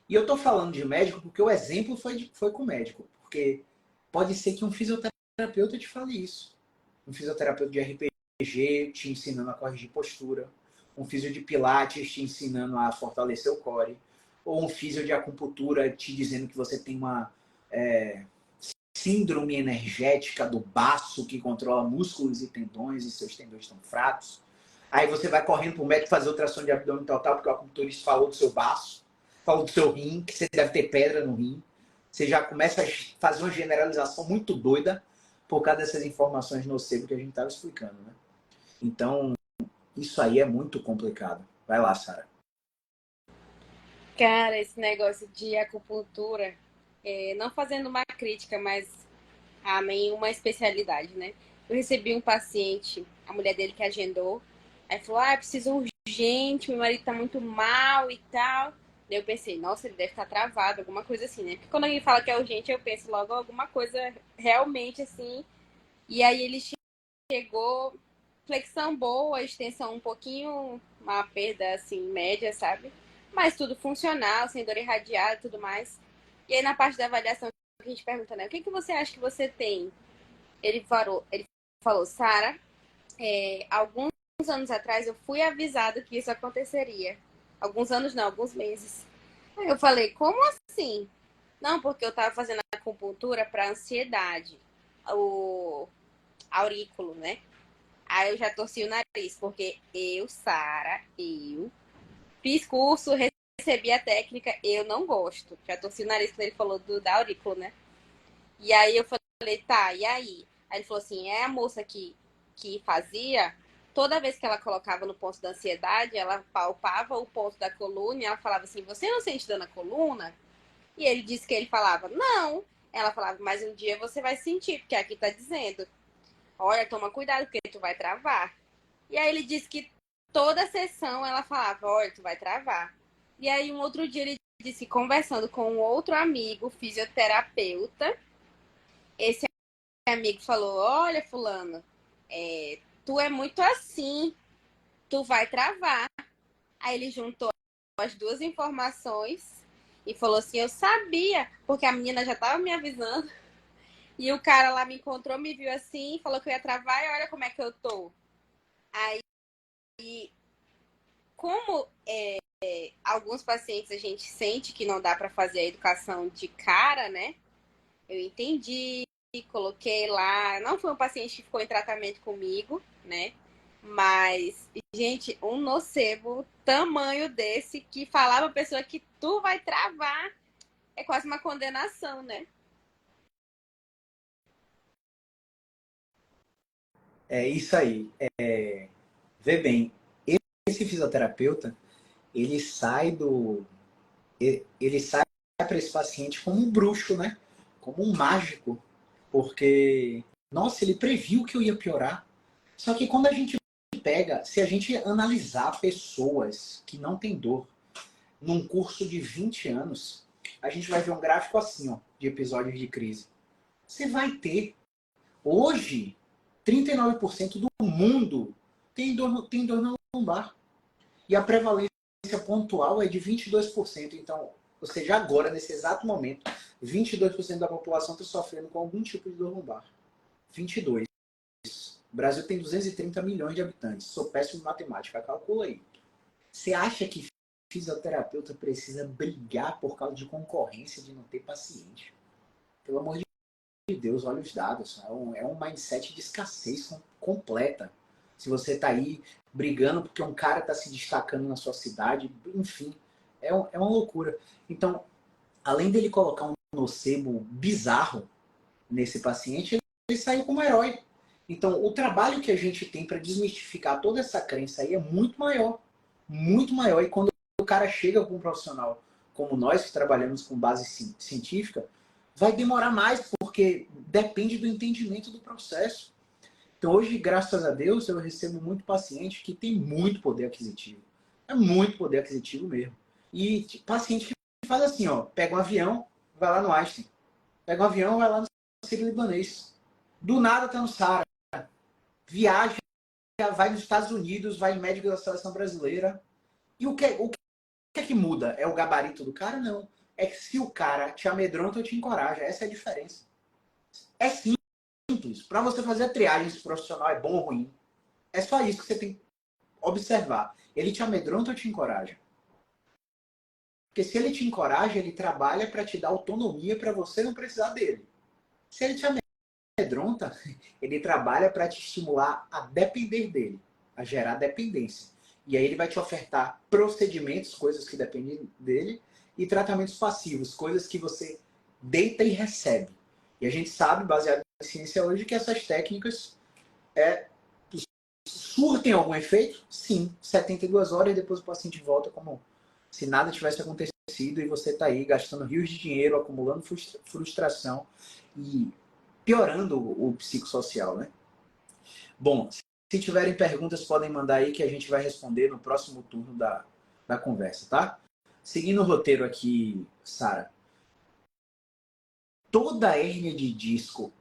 E eu estou falando de médico porque o exemplo foi com o médico. Porque pode ser que um fisioterapeuta te fale isso. Um fisioterapeuta de RPG te ensinando a corrigir postura. Um fisio de pilates te ensinando a fortalecer o core. Ou um fisio de acupuntura te dizendo que você tem uma síndrome energética do baço que controla músculos e tendões e seus tendões estão fracos. Aí você vai correndo para o médico fazer ultrassom de abdômen total porque o acupunturista falou do seu baço, falou do seu rim, que você deve ter pedra no rim. Você já começa a fazer uma generalização muito doida por causa dessas informações nocivas que a gente estava explicando, né? Então, isso aí é muito complicado. Vai lá, Sara. Cara, esse negócio de acupuntura, não fazendo uma crítica, mas a nenhuma especialidade, né? Eu recebi um paciente, a mulher dele que agendou, aí falou: ah, preciso urgente, meu marido tá muito mal e tal. Daí eu pensei, nossa, ele deve estar travado, alguma coisa assim, né? Porque quando alguém fala que é urgente, eu penso logo alguma coisa realmente assim, E aí ele chegou, flexão boa, extensão um pouquinho, uma perda assim, média, sabe? Mas tudo funcional, sem dor irradiada e tudo mais. E aí na parte da avaliação a gente pergunta, né? O que, que você acha que você tem? Ele falou, Sara, alguns anos atrás eu fui avisado que isso aconteceria. Alguns anos não, alguns meses. Aí eu falei, como assim? Não, porque eu tava fazendo acupuntura para ansiedade, o aurículo, né? Aí eu já torci o nariz, porque eu, Sara, eu fiz curso, recebi a técnica, eu não gosto. Já torci o nariz quando ele falou da aurículo, né? E aí eu falei, tá, e aí? Aí ele falou assim, é a moça que fazia, toda vez que ela colocava no ponto da ansiedade, ela palpava o ponto da coluna e ela falava assim, você não sente dor na coluna? E ele disse que ele falava, não. Ela falava, mas um dia você vai sentir, porque aqui tá dizendo, olha, toma cuidado, porque tu vai travar. E aí ele disse que toda sessão ela falava, olha, tu vai travar. E aí um outro dia ele disse, conversando com um outro amigo, fisioterapeuta, esse amigo falou, olha, fulano, tu é muito assim, tu vai travar. Aí ele juntou as duas informações e falou assim, eu sabia, porque a menina já tava me avisando. E o cara lá me encontrou, me viu assim, falou que eu ia travar e olha como é que eu tô. Aí, como alguns pacientes a gente sente que não dá para fazer a educação de cara, né? Eu entendi, coloquei lá. Não foi um paciente que ficou em tratamento comigo, né? Mas, gente, um nocebo tamanho desse que falava a pessoa que tu vai travar é quase uma condenação, né? É isso aí. Vê bem, esse fisioterapeuta, ele sai do. Ele sai para esse paciente como um bruxo, né? Como um mágico. Porque, nossa, ele previu que eu ia piorar. Só que quando a gente pega, se a gente analisar pessoas que não têm dor num curso de 20 anos, a gente vai ver um gráfico assim, ó, de episódios de crise. Você vai ter, hoje, 39% do mundo tem dor na lombar. E a prevalência pontual é de 22%. Então, ou seja, agora, nesse exato momento, 22% da população está sofrendo com algum tipo de dor lombar. 22%. O Brasil tem 230 milhões de habitantes. Sou péssimo em matemática, calcula aí. Você acha que fisioterapeuta precisa brigar por causa de concorrência de não ter paciente? Pelo amor de Deus, olha os dados. É um mindset de escassez completa. Se você está aí brigando porque um cara está se destacando na sua cidade, enfim, é uma loucura. Então, além dele colocar um nocebo bizarro nesse paciente, ele saiu como herói. Então, o trabalho que a gente tem para desmistificar toda essa crença aí é muito maior. Muito maior. E quando o cara chega com um profissional como nós, que trabalhamos com base científica, vai demorar mais, porque depende do entendimento do processo. Então, hoje, graças a Deus, eu recebo muito paciente que tem muito poder aquisitivo. É muito poder aquisitivo mesmo. E paciente que faz assim, ó, pega um avião, vai lá no Einstein. Pega um avião, vai lá no Sírio-Libanês. Do nada tá no Saara. Viaja, vai nos Estados Unidos, vai em médico da seleção brasileira. E o que é que muda? É o gabarito do cara? Não. É que se o cara te amedronta ou te encoraja. Essa é a diferença. É simples. Para você fazer a triagem se o profissional é bom ou ruim, é só isso que você tem que observar. Ele te amedronta ou te encoraja? Porque se ele te encoraja, ele trabalha para te dar autonomia para você não precisar dele. Se ele te amedronta, ele trabalha para te estimular a depender dele, a gerar dependência. E aí ele vai te ofertar procedimentos, coisas que dependem dele, e tratamentos passivos, coisas que você deita e recebe. E a gente sabe, baseado na ciência hoje, que essas técnicas surtem algum efeito? Sim. 72 horas e depois o paciente volta como se nada tivesse acontecido e você está aí gastando rios de dinheiro, acumulando frustração e piorando o psicossocial, né? Bom, se tiverem perguntas, podem mandar aí que a gente vai responder no próximo turno da conversa, tá? Seguindo o roteiro aqui, Sara, toda hérnia de disco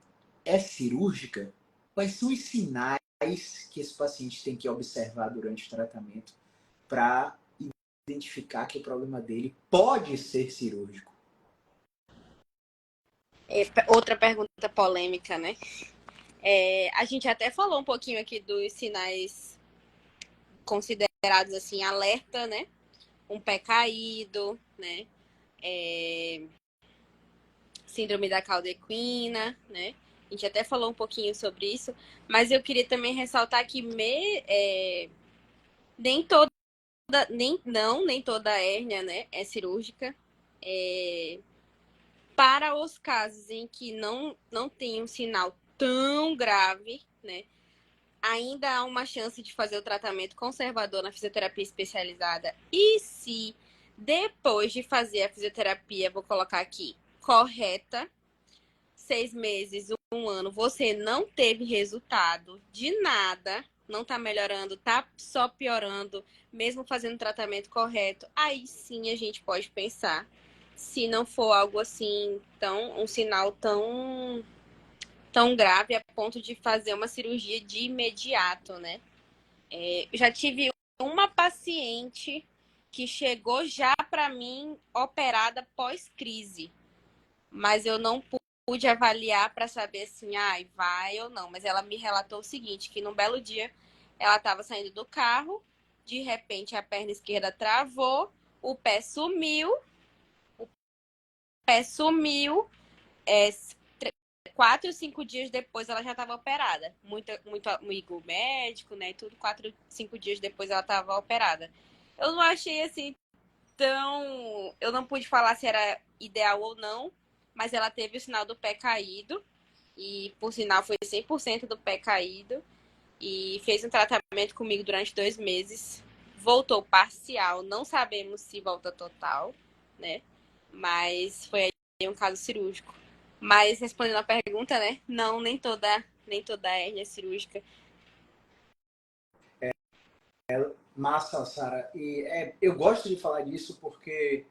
é cirúrgica? quais são os sinais que esse paciente tem que observar durante o tratamento para identificar que o problema dele pode ser cirúrgico? Outra pergunta polêmica, né? A gente até falou um pouquinho aqui dos sinais considerados assim, alerta, né? Um pé caído, né? Síndrome da cauda-equina, né? A gente até falou um pouquinho sobre isso, mas eu queria também ressaltar que nem toda, nem toda hérnia, né, é cirúrgica. Para os casos em que não tem um sinal tão grave, né, ainda há uma chance de fazer o tratamento conservador na fisioterapia especializada. E se depois de fazer a fisioterapia, vou colocar aqui, correta, 6 meses, um ano, você não teve resultado de nada, não tá melhorando, tá só piorando, mesmo fazendo o tratamento correto, aí sim a gente pode pensar. Se não for algo assim, um sinal tão grave a ponto de fazer uma cirurgia de imediato, né? Eu já tive uma paciente que chegou já para mim operada pós-crise, mas eu não pude avaliar para saber assim, vai ou não. Mas ela me relatou o seguinte, que num belo dia ela estava saindo do carro, de repente a perna esquerda travou, o pé sumiu, é, 4 ou 5 dias depois ela já estava operada. Muito amigo médico, né? Tudo, 4 ou 5 dias depois ela estava operada. Eu não achei assim tão. Eu não pude falar se era ideal ou não, mas ela teve o sinal do pé caído. E por sinal foi 100% do pé caído. E fez um tratamento comigo durante 2 meses. Voltou parcial, não sabemos se volta total, né? Mas foi aí um caso cirúrgico. Mas respondendo a pergunta, né? Não, nem toda hérnia é cirúrgica. Massa, Sara. E eu gosto de falar disso porque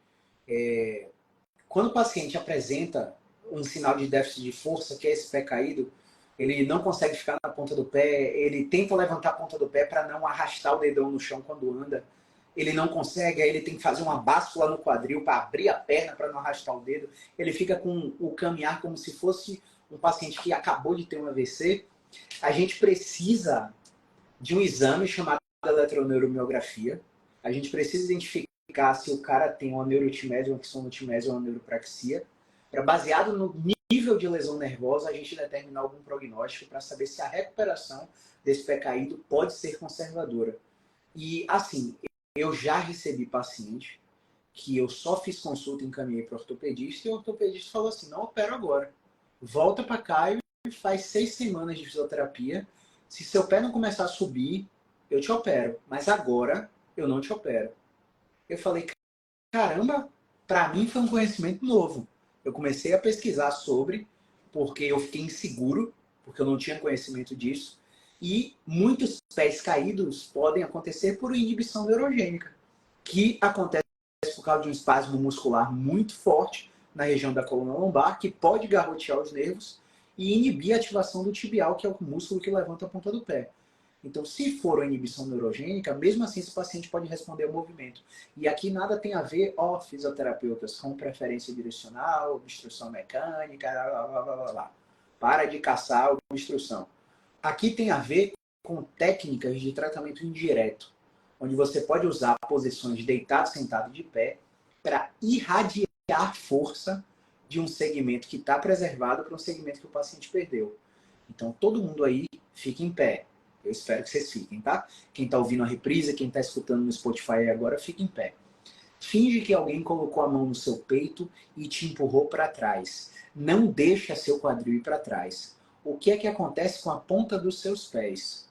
quando o paciente apresenta um sinal de déficit de força, que é esse pé caído, ele não consegue ficar na ponta do pé, ele tenta levantar a ponta do pé para não arrastar o dedão no chão quando anda, ele não consegue, aí ele tem que fazer uma báscula no quadril para abrir a perna para não arrastar o dedo, ele fica com o caminhar como se fosse um paciente que acabou de ter um AVC. A gente precisa de um exame chamado eletroneuromiografia. A gente precisa identificar se o cara tem uma neurotimese, uma axonotimese ou uma neuropraxia. Baseado no nível de lesão nervosa, a gente determinar algum prognóstico para saber se a recuperação desse pé caído pode ser conservadora. E, assim, eu já recebi paciente que eu só fiz consulta e encaminhei para o ortopedista e o ortopedista falou assim, não opera agora. Volta para cá e faz 6 semanas de fisioterapia. Se seu pé não começar a subir, eu te opero. Mas agora, eu não te opero. Eu falei, caramba, para mim foi um conhecimento novo. Eu comecei a pesquisar sobre, porque eu fiquei inseguro, porque eu não tinha conhecimento disso. E muitos pés caídos podem acontecer por inibição neurogênica, que acontece por causa de um espasmo muscular muito forte na região da coluna lombar, que pode garrotear os nervos e inibir a ativação do tibial, que é o músculo que levanta a ponta do pé. Então, se for uma inibição neurogênica, mesmo assim esse paciente pode responder ao movimento. E aqui nada tem a ver, fisioterapeutas com preferência direcional, obstrução mecânica, blá, blá, blá, blá, blá. Para de caçar obstrução. Aqui tem a ver com técnicas de tratamento indireto, onde você pode usar posições deitado, sentado, de pé, para irradiar força de um segmento que está preservado para um segmento que o paciente perdeu. Então, todo mundo aí fica em pé. Eu espero que vocês fiquem, tá? Quem está ouvindo a reprise, quem está escutando no Spotify agora, fica em pé. Finge que alguém colocou a mão no seu peito e te empurrou para trás. Não deixa seu quadril ir para trás. O que é que acontece com a ponta dos seus pés?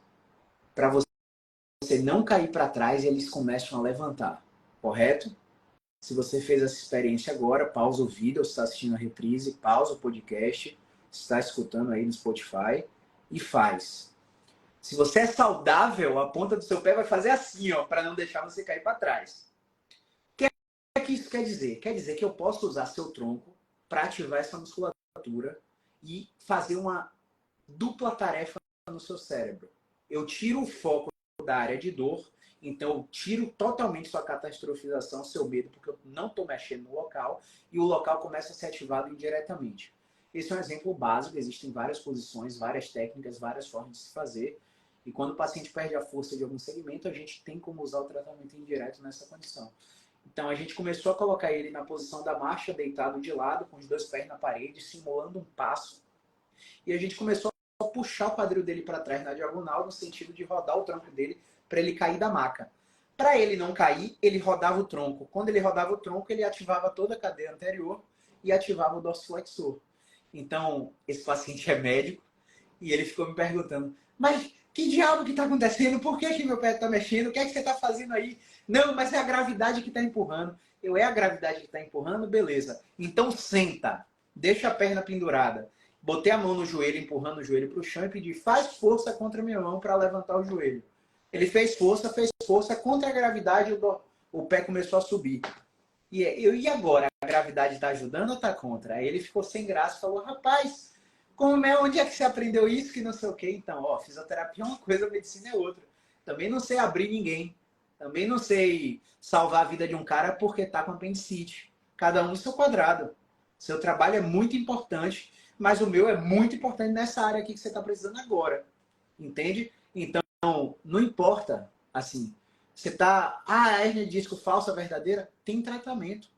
Para você não cair para trás, eles começam a levantar. Correto? Se você fez essa experiência agora, pausa o vídeo, se está assistindo a reprise, pausa o podcast, está escutando aí no Spotify e faz. Se você é saudável, a ponta do seu pé vai fazer assim, ó, para não deixar você cair para trás. O que é que isso quer dizer? Quer dizer que eu posso usar seu tronco para ativar essa musculatura e fazer uma dupla tarefa no seu cérebro? Eu tiro o foco da área de dor, então eu tiro totalmente sua catastrofização, seu medo, porque eu não estou mexendo no local, e o local começa a ser ativado indiretamente. Esse é um exemplo básico, existem várias posições, várias técnicas, várias formas de se fazer, e quando o paciente perde a força de algum segmento, a gente tem como usar o tratamento indireto nessa condição. Então a gente começou a colocar ele na posição da marcha, deitado de lado, com os dois pés na parede, simulando um passo, e a gente começou a puxar o quadril dele para trás na diagonal, no sentido de rodar o tronco dele para ele cair da maca. Para ele não cair, ele rodava o tronco. Quando ele rodava o tronco, ele ativava toda a cadeia anterior e ativava o dorsiflexor. Então, esse paciente é médico e ele ficou me perguntando, mas que diabo que está acontecendo? Por que meu pé está mexendo? O que é que você está fazendo aí? Não, mas é a gravidade que está empurrando. É a gravidade que está empurrando? Beleza. Então senta, deixa a perna pendurada. Botei a mão no joelho, empurrando o joelho para o chão e pedi, faz força contra a minha mão para levantar o joelho. Ele fez força, contra a gravidade o pé começou a subir. E agora? A gravidade está ajudando ou está contra? Aí ele ficou sem graça e falou, rapaz, onde é que você aprendeu isso que não sei o quê? Então, ó, fisioterapia é uma coisa, medicina é outra. Também não sei abrir ninguém. Também não sei salvar a vida de um cara porque está com apendicite. Cada um no seu quadrado. Seu trabalho é muito importante, mas o meu é muito importante nessa área aqui que você está precisando agora. Entende? Então, não importa, assim, você tá, hérnia de disco falsa, verdadeira, tem tratamento.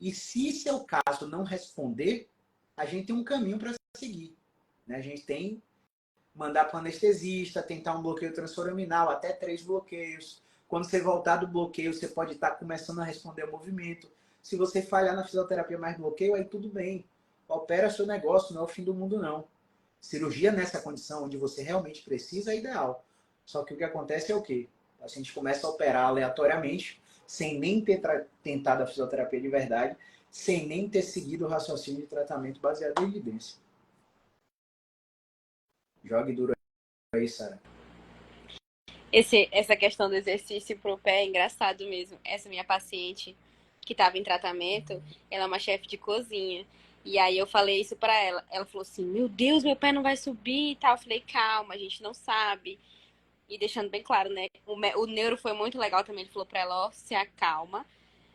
E se seu caso não responder, a gente tem um caminho para seguir. Né? A gente tem mandar para o anestesista, tentar um bloqueio transforaminal, até 3 bloqueios. Quando você voltar do bloqueio, você pode estar começando a responder ao movimento. Se você falhar na fisioterapia mais bloqueio, aí tudo bem. Opera seu negócio, não é o fim do mundo, não. Cirurgia nessa condição, onde você realmente precisa, é ideal. Só que o que acontece é o quê? O paciente começa a operar aleatoriamente, sem nem ter tentado a fisioterapia de verdade, sem nem ter seguido o raciocínio de tratamento baseado em evidência. Jogue duro aí, Sara. Essa questão do exercício pro pé é engraçado mesmo. Essa minha paciente que estava em tratamento, ela é uma chefe de cozinha. E aí eu falei isso pra ela. Ela falou assim, meu Deus, meu pé não vai subir e tal. Eu falei, calma, a gente não sabe. E deixando bem claro, né? O neuro foi muito legal também. Ele falou pra ela, ó, se acalma.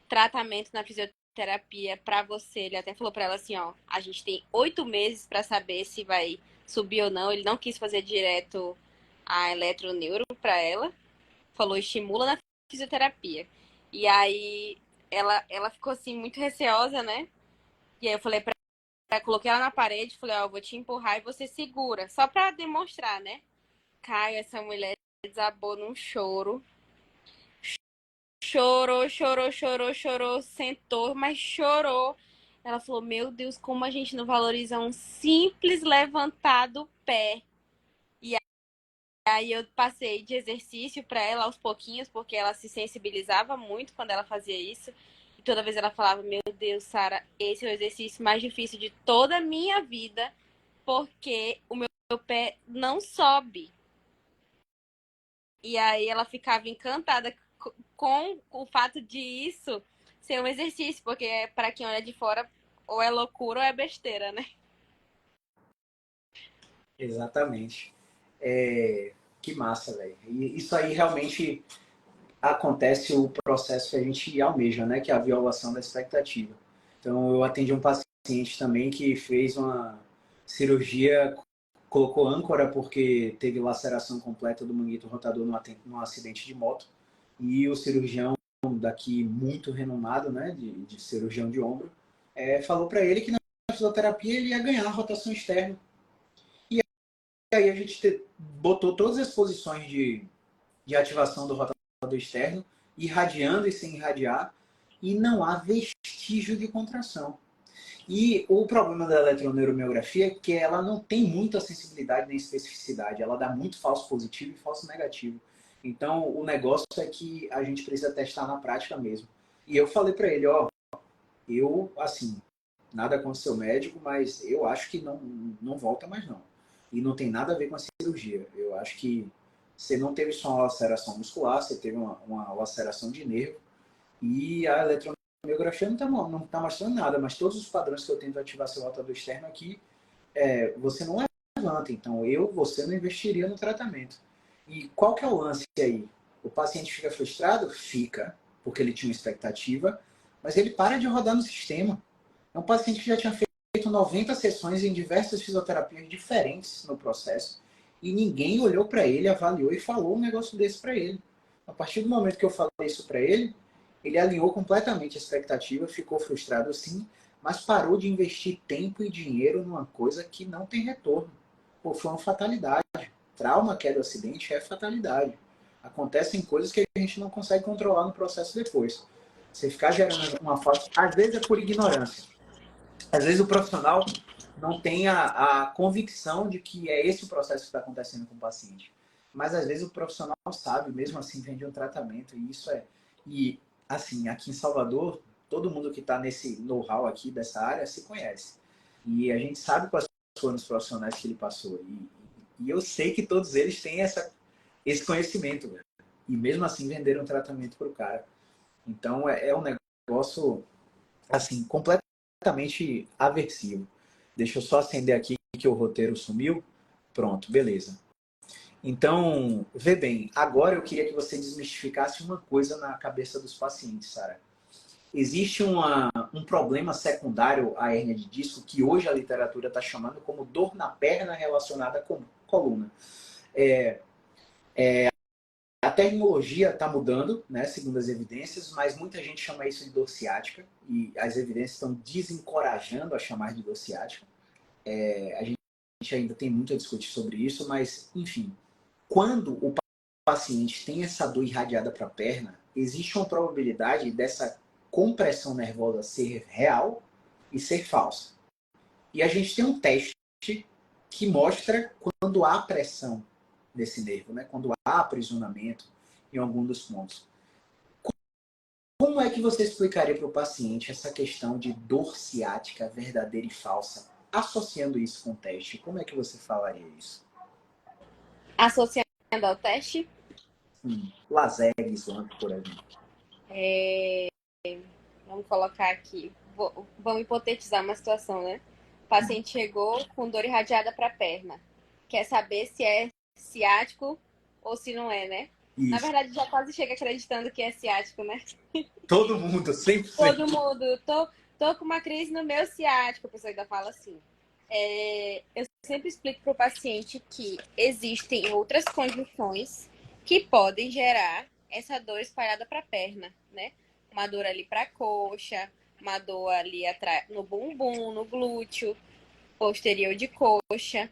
Tratamento na fisioterapia pra você. Ele até falou pra ela assim, ó, a gente tem 8 meses pra saber se vai subir ou não. Ele não quis fazer direto a eletroneuro pra ela. Falou, estimula na fisioterapia. E aí ela ficou assim, muito receosa, né? E aí eu falei pra ela, coloquei ela na parede, falei, ó, eu vou te empurrar e você segura. Só pra demonstrar, né? Caio, essa mulher desabou num choro. Chorou, chorou, chorou, chorou, sentou, mas chorou. Ela falou, meu Deus, como a gente não valoriza um simples levantar do pé. E aí eu passei de exercício para ela aos pouquinhos, porque ela se sensibilizava muito quando ela fazia isso. E toda vez ela falava, meu Deus, Sara, esse é o exercício mais difícil de toda a minha vida, porque o meu pé não sobe. E aí ela ficava encantada com o fato de isso ser um exercício, porque para quem olha de fora, ou é loucura ou é besteira, né? Exatamente. Que massa, velho. E isso aí realmente acontece o processo que a gente almeja, né? Que é a violação da expectativa. Então, eu atendi um paciente também que fez uma cirurgia, colocou âncora porque teve laceração completa do manguito rotador num acidente de moto. E o cirurgião daqui, muito renomado, né? De cirurgião de ombro, falou para ele que na fisioterapia ele ia ganhar rotação externa. E aí a gente botou todas as posições de ativação do rotador externo, irradiando e sem irradiar, e não há vestígio de contração. E o problema da eletroneuromiografia é que ela não tem muita sensibilidade nem especificidade, ela dá muito falso positivo e falso negativo. Então, o negócio é que a gente precisa testar na prática mesmo. E eu falei para ele, ó, eu, assim, nada contra o seu médico, mas eu acho que não volta mais não. E não tem nada a ver com a cirurgia. Eu acho que você não teve só uma laceração muscular, você teve uma laceração de nervo. E a eletromiografia não tá mostrando nada, mas todos os padrões que eu tento ativar seu rotador externo aqui, você não levou levanta. Então, você não investiria no tratamento. E qual que é o lance aí? O paciente fica frustrado? Fica, porque ele tinha uma expectativa, mas ele para de rodar no sistema. É um paciente que já tinha feito 90 sessões em diversas fisioterapias diferentes no processo e ninguém olhou para ele, avaliou e falou um negócio desse para ele. A partir do momento que eu falei isso para ele, ele alinhou completamente a expectativa, ficou frustrado sim, mas parou de investir tempo e dinheiro numa coisa que não tem retorno. Pô, foi uma fatalidade. Trauma, queda, acidente é fatalidade. Acontecem coisas que a gente não consegue controlar no processo depois. Você ficar gerando uma falta, às vezes é por ignorância. Às vezes o profissional não tem a convicção de que é esse o processo que está acontecendo com o paciente. Mas às vezes o profissional sabe, mesmo assim vende um tratamento. E isso é. E assim, aqui em Salvador, todo mundo que está nesse know-how aqui dessa área se conhece. E a gente sabe quais foram os profissionais que ele passou. E eu sei que todos eles têm esse conhecimento, velho. E mesmo assim venderam um tratamento para o cara. Então é um negócio assim, completamente aversivo. Deixa eu só acender aqui que o roteiro sumiu. Pronto, beleza. Então, vê bem, agora eu queria que você desmistificasse uma coisa na cabeça dos pacientes, Sara. Existe um problema secundário à hérnia de disco que hoje a literatura está chamando como dor na perna relacionada com coluna. A terminologia está mudando, né, segundo as evidências, mas muita gente chama isso de dor ciática e as evidências estão desencorajando a chamar de dor ciática. A gente ainda tem muito a discutir sobre isso, mas, enfim, quando o paciente tem essa dor irradiada para a perna, existe uma probabilidade dessa compressão nervosa ser real e ser falsa. E a gente tem um teste que mostra quando há pressão nesse nervo, né? Quando há aprisionamento em algum dos pontos. Como é que você explicaria para o paciente essa questão de dor ciática verdadeira e falsa, associando isso com o teste? Como é que você falaria isso? Associando ao teste, Laser, Slamp, por exemplo. vamos colocar aqui, vamos hipotetizar uma situação, né? O paciente chegou com dor irradiada para a perna. Quer saber se é ciático ou se não é, né? Isso. Na verdade, já quase chega acreditando que é ciático, né? Todo mundo, 100%. Todo mundo. Tô com uma crise no meu ciático. A pessoa ainda fala assim. Eu sempre explico para o paciente que existem outras condições que podem gerar essa dor espalhada para a perna, né? Uma dor ali para a coxa, uma dor ali atrás no bumbum, no glúteo, posterior de coxa.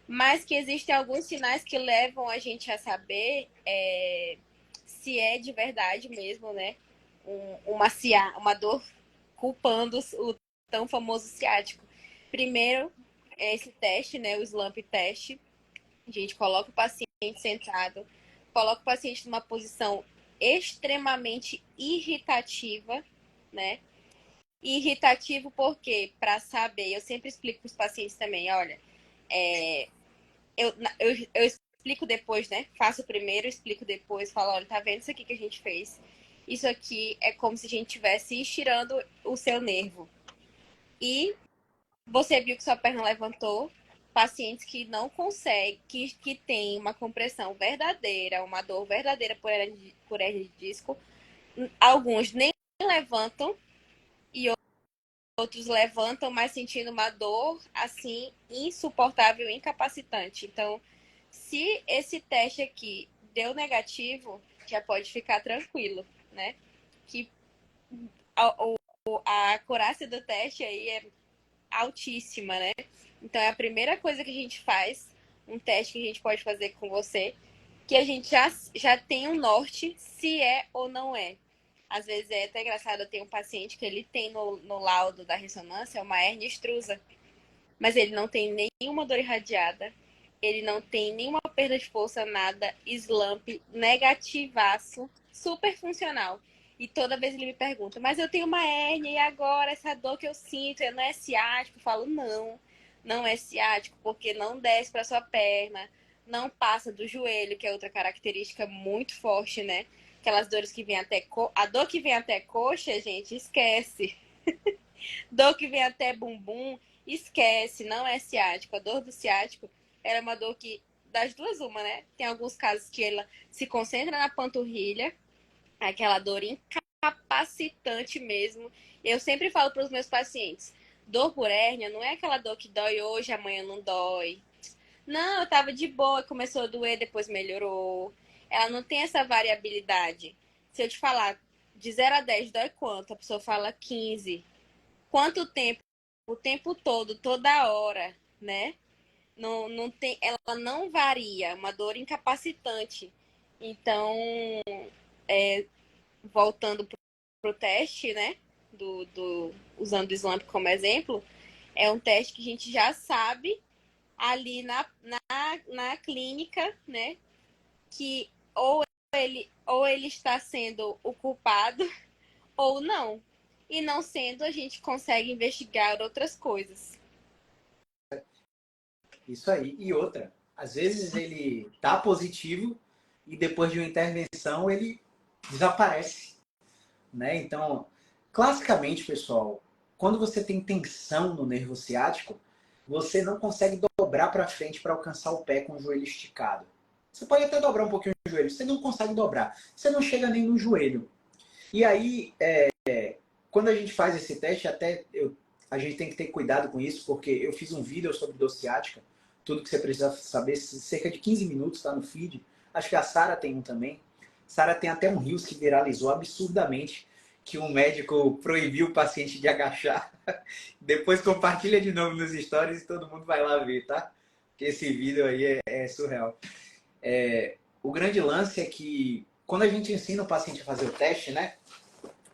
Mas que existem alguns sinais que levam a gente a saber se é de verdade mesmo, né? Uma dor culpando o tão famoso ciático. Primeiro, é esse teste, né? O slump teste. A gente coloca o paciente sentado, coloca o paciente numa posição extremamente irritativa, né? Irritativo por quê? Para saber, eu sempre explico para os pacientes também, olha, eu explico depois, né? Faço primeiro, explico depois, falo, olha, tá vendo isso aqui que a gente fez? Isso aqui é como se a gente estivesse estirando o seu nervo. E você viu que sua perna levantou. Pacientes que não conseguem, que tem uma compressão verdadeira, uma dor verdadeira por hernia de disco, alguns nem levantam e outros levantam, mas sentindo uma dor assim insuportável, incapacitante. Então, se esse teste aqui deu negativo, já pode ficar tranquilo, né? Que a acurácia do teste aí é altíssima, né? Então é a primeira coisa que a gente faz, um teste que a gente pode fazer com você, que a gente já tem um norte se é ou não é. Às vezes é até engraçado, eu tenho um paciente que ele tem no laudo da ressonância uma hérnia extrusa, mas ele não tem nenhuma dor irradiada, ele não tem nenhuma perda de força, nada, slump, negativaço, super funcional. E toda vez ele me pergunta, mas eu tenho uma hérnia e agora essa dor que eu sinto não é ciático? Eu falo, não é ciático, porque não desce para sua perna, não passa do joelho, que é outra característica muito forte, né? Aquelas dores que vêm até a dor que vem até coxa, gente, esquece. Dor que vem até bumbum, esquece, não é ciático. A dor do ciático ela é uma dor que, das duas, uma, né? Tem alguns casos que ela se concentra na panturrilha, aquela dor incapacitante mesmo. Eu sempre falo para os meus pacientes, dor por hérnia não é aquela dor que dói hoje, amanhã não dói. Não, eu tava de boa, começou a doer, depois melhorou. Ela não tem essa variabilidade. Se eu te falar de 0 a 10 dói quanto? A pessoa fala 15. Quanto tempo? O tempo todo, toda hora, né? Não, não tem, ela não varia, uma dor incapacitante. Então, voltando pro teste, né? Usando o Slump como exemplo, é um teste que a gente já sabe ali na clínica, né? Que ou ele está sendo o culpado ou não. E não sendo, a gente consegue investigar outras coisas. Isso aí. E outra, às vezes ele tá positivo e depois de uma intervenção ele desaparece, né? Então, classicamente, pessoal, quando você tem tensão no nervo ciático, você não consegue dobrar para frente para alcançar o pé com o joelho esticado. Você pode até dobrar um pouquinho o joelho, você não consegue dobrar. Você não chega nem no joelho. E aí, quando a gente faz esse teste, a gente tem que ter cuidado com isso, porque eu fiz um vídeo sobre dor ciática, tudo que você precisa saber, cerca de 15 minutos, está no feed. Acho que a Sara tem um também. Sara tem até um Reels que viralizou absurdamente, que um médico proibiu o paciente de agachar. Depois compartilha de novo nos stories e todo mundo vai lá ver, tá? Porque esse vídeo aí é surreal. O grande lance é que quando a gente ensina o paciente a fazer o teste, né?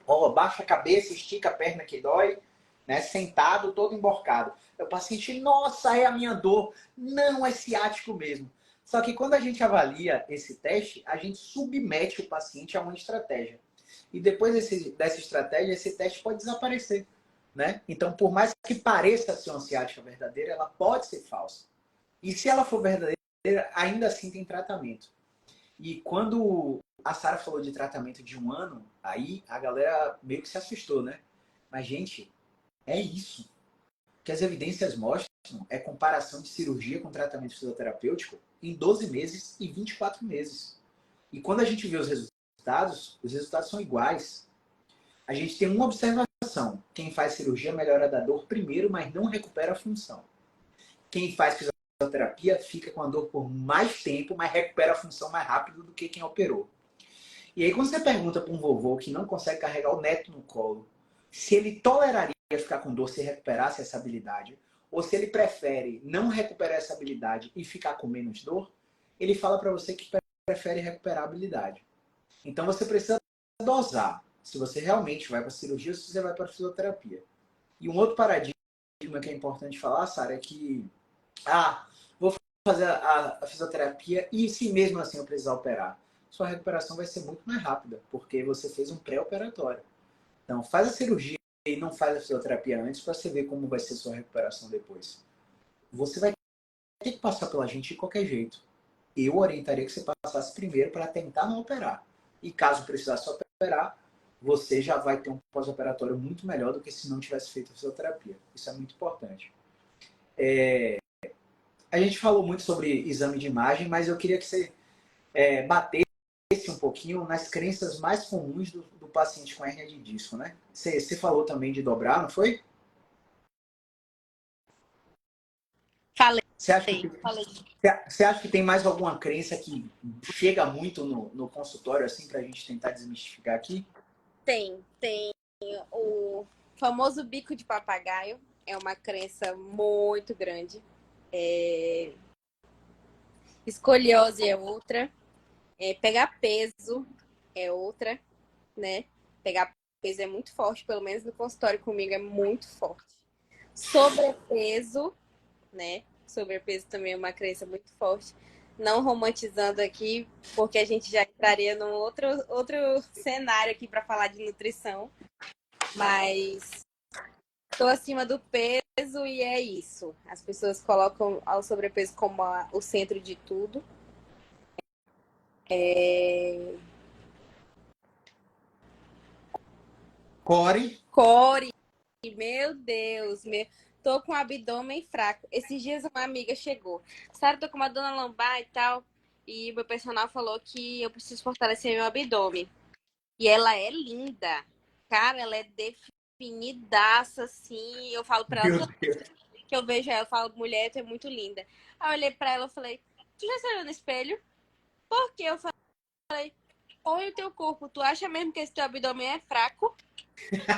Ó, baixa a cabeça, estica a perna que dói, né? Sentado, todo emborcado. O paciente, nossa, é a minha dor. Não, é ciático mesmo. Só que quando a gente avalia esse teste, a gente submete o paciente a uma estratégia. E depois dessa estratégia, esse teste pode desaparecer, né? Então, por mais que pareça ser uma ciática verdadeira, ela pode ser falsa. E se ela for verdadeira, ainda assim tem tratamento. E quando a Sara falou de tratamento de 1 ano, aí a galera meio que se assustou, né? Mas, gente, é isso. O que as evidências mostram é comparação de cirurgia com tratamento fisioterapêutico em 12 meses e 24 meses. E quando a gente vê os resultados são iguais. A gente tem uma observação. Quem faz cirurgia melhora da dor primeiro, mas não recupera a função. Quem faz fisioterapia fica com a dor por mais tempo, mas recupera a função mais rápido do que quem operou. E aí, quando você pergunta para um vovô que não consegue carregar o neto no colo, se ele toleraria ficar com dor se recuperasse essa habilidade, ou se ele prefere não recuperar essa habilidade e ficar com menos dor, ele fala para você que prefere recuperar a habilidade. Então você precisa dosar se você realmente vai para a cirurgia ou se você vai para a fisioterapia. E um outro paradigma que é importante falar, Sara, é que vou fazer a fisioterapia e se mesmo assim eu precisar operar, sua recuperação vai ser muito mais rápida, porque você fez um pré-operatório. Então, faz a cirurgia e não faz a fisioterapia antes para você ver como vai ser sua recuperação depois. Você vai ter que passar pela gente de qualquer jeito. Eu orientaria que você passasse primeiro para tentar não operar. E caso precisasse operar, você já vai ter um pós-operatório muito melhor do que se não tivesse feito a fisioterapia. Isso é muito importante. A gente falou muito sobre exame de imagem, mas eu queria que você batesse um pouquinho nas crenças mais comuns do paciente com hérnia de disco, né? Você falou também de dobrar, não foi? Falei, Você acha que, falei. você acha que tem mais alguma crença que chega muito no consultório, assim, para a gente tentar desmistificar aqui? Tem o famoso bico de papagaio, é uma crença muito grande. Escoliose é outra. Pegar peso é outra, né? Pegar peso é muito forte, pelo menos no consultório comigo é muito forte. Sobrepeso, né? Sobrepeso também é uma crença muito forte. Não romantizando aqui, porque a gente já entraria num outro cenário aqui para falar de nutrição. Mas estou acima do peso e é isso. As pessoas colocam o sobrepeso como o centro de tudo. Core. Core, meu Deus, tô com o abdômen fraco. Esses dias uma amiga chegou. Sara, tô com uma dor na lombar e tal. E meu personal falou que eu preciso fortalecer meu abdômen. E ela é linda. Cara, ela é definidaça, assim. Eu falo pra ela, Meu toda Deus. vez que eu vejo ela, eu falo, mulher, tu é muito linda. Aí eu olhei pra ela e falei, tu já se olhou no espelho? Por quê? Eu falei, olha o teu corpo, tu acha mesmo que esse teu abdômen é fraco?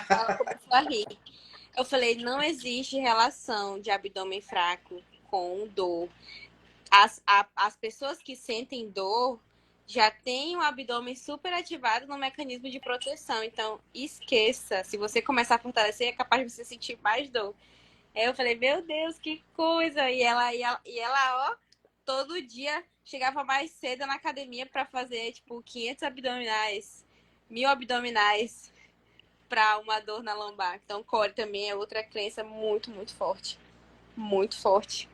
Ela começou a rir. Eu falei, não existe relação de abdômen fraco com dor. As pessoas que sentem dor já têm o abdômen super ativado no mecanismo de proteção. Então, esqueça. Se você começar a fortalecer, é capaz de você sentir mais dor. Aí eu falei, meu Deus, que coisa! E ela, ó, todo dia chegava mais cedo na academia para fazer, tipo, 500 abdominais, 1000 abdominais para uma dor na lombar. Então, core também é outra crença muito, muito forte. Muito forte.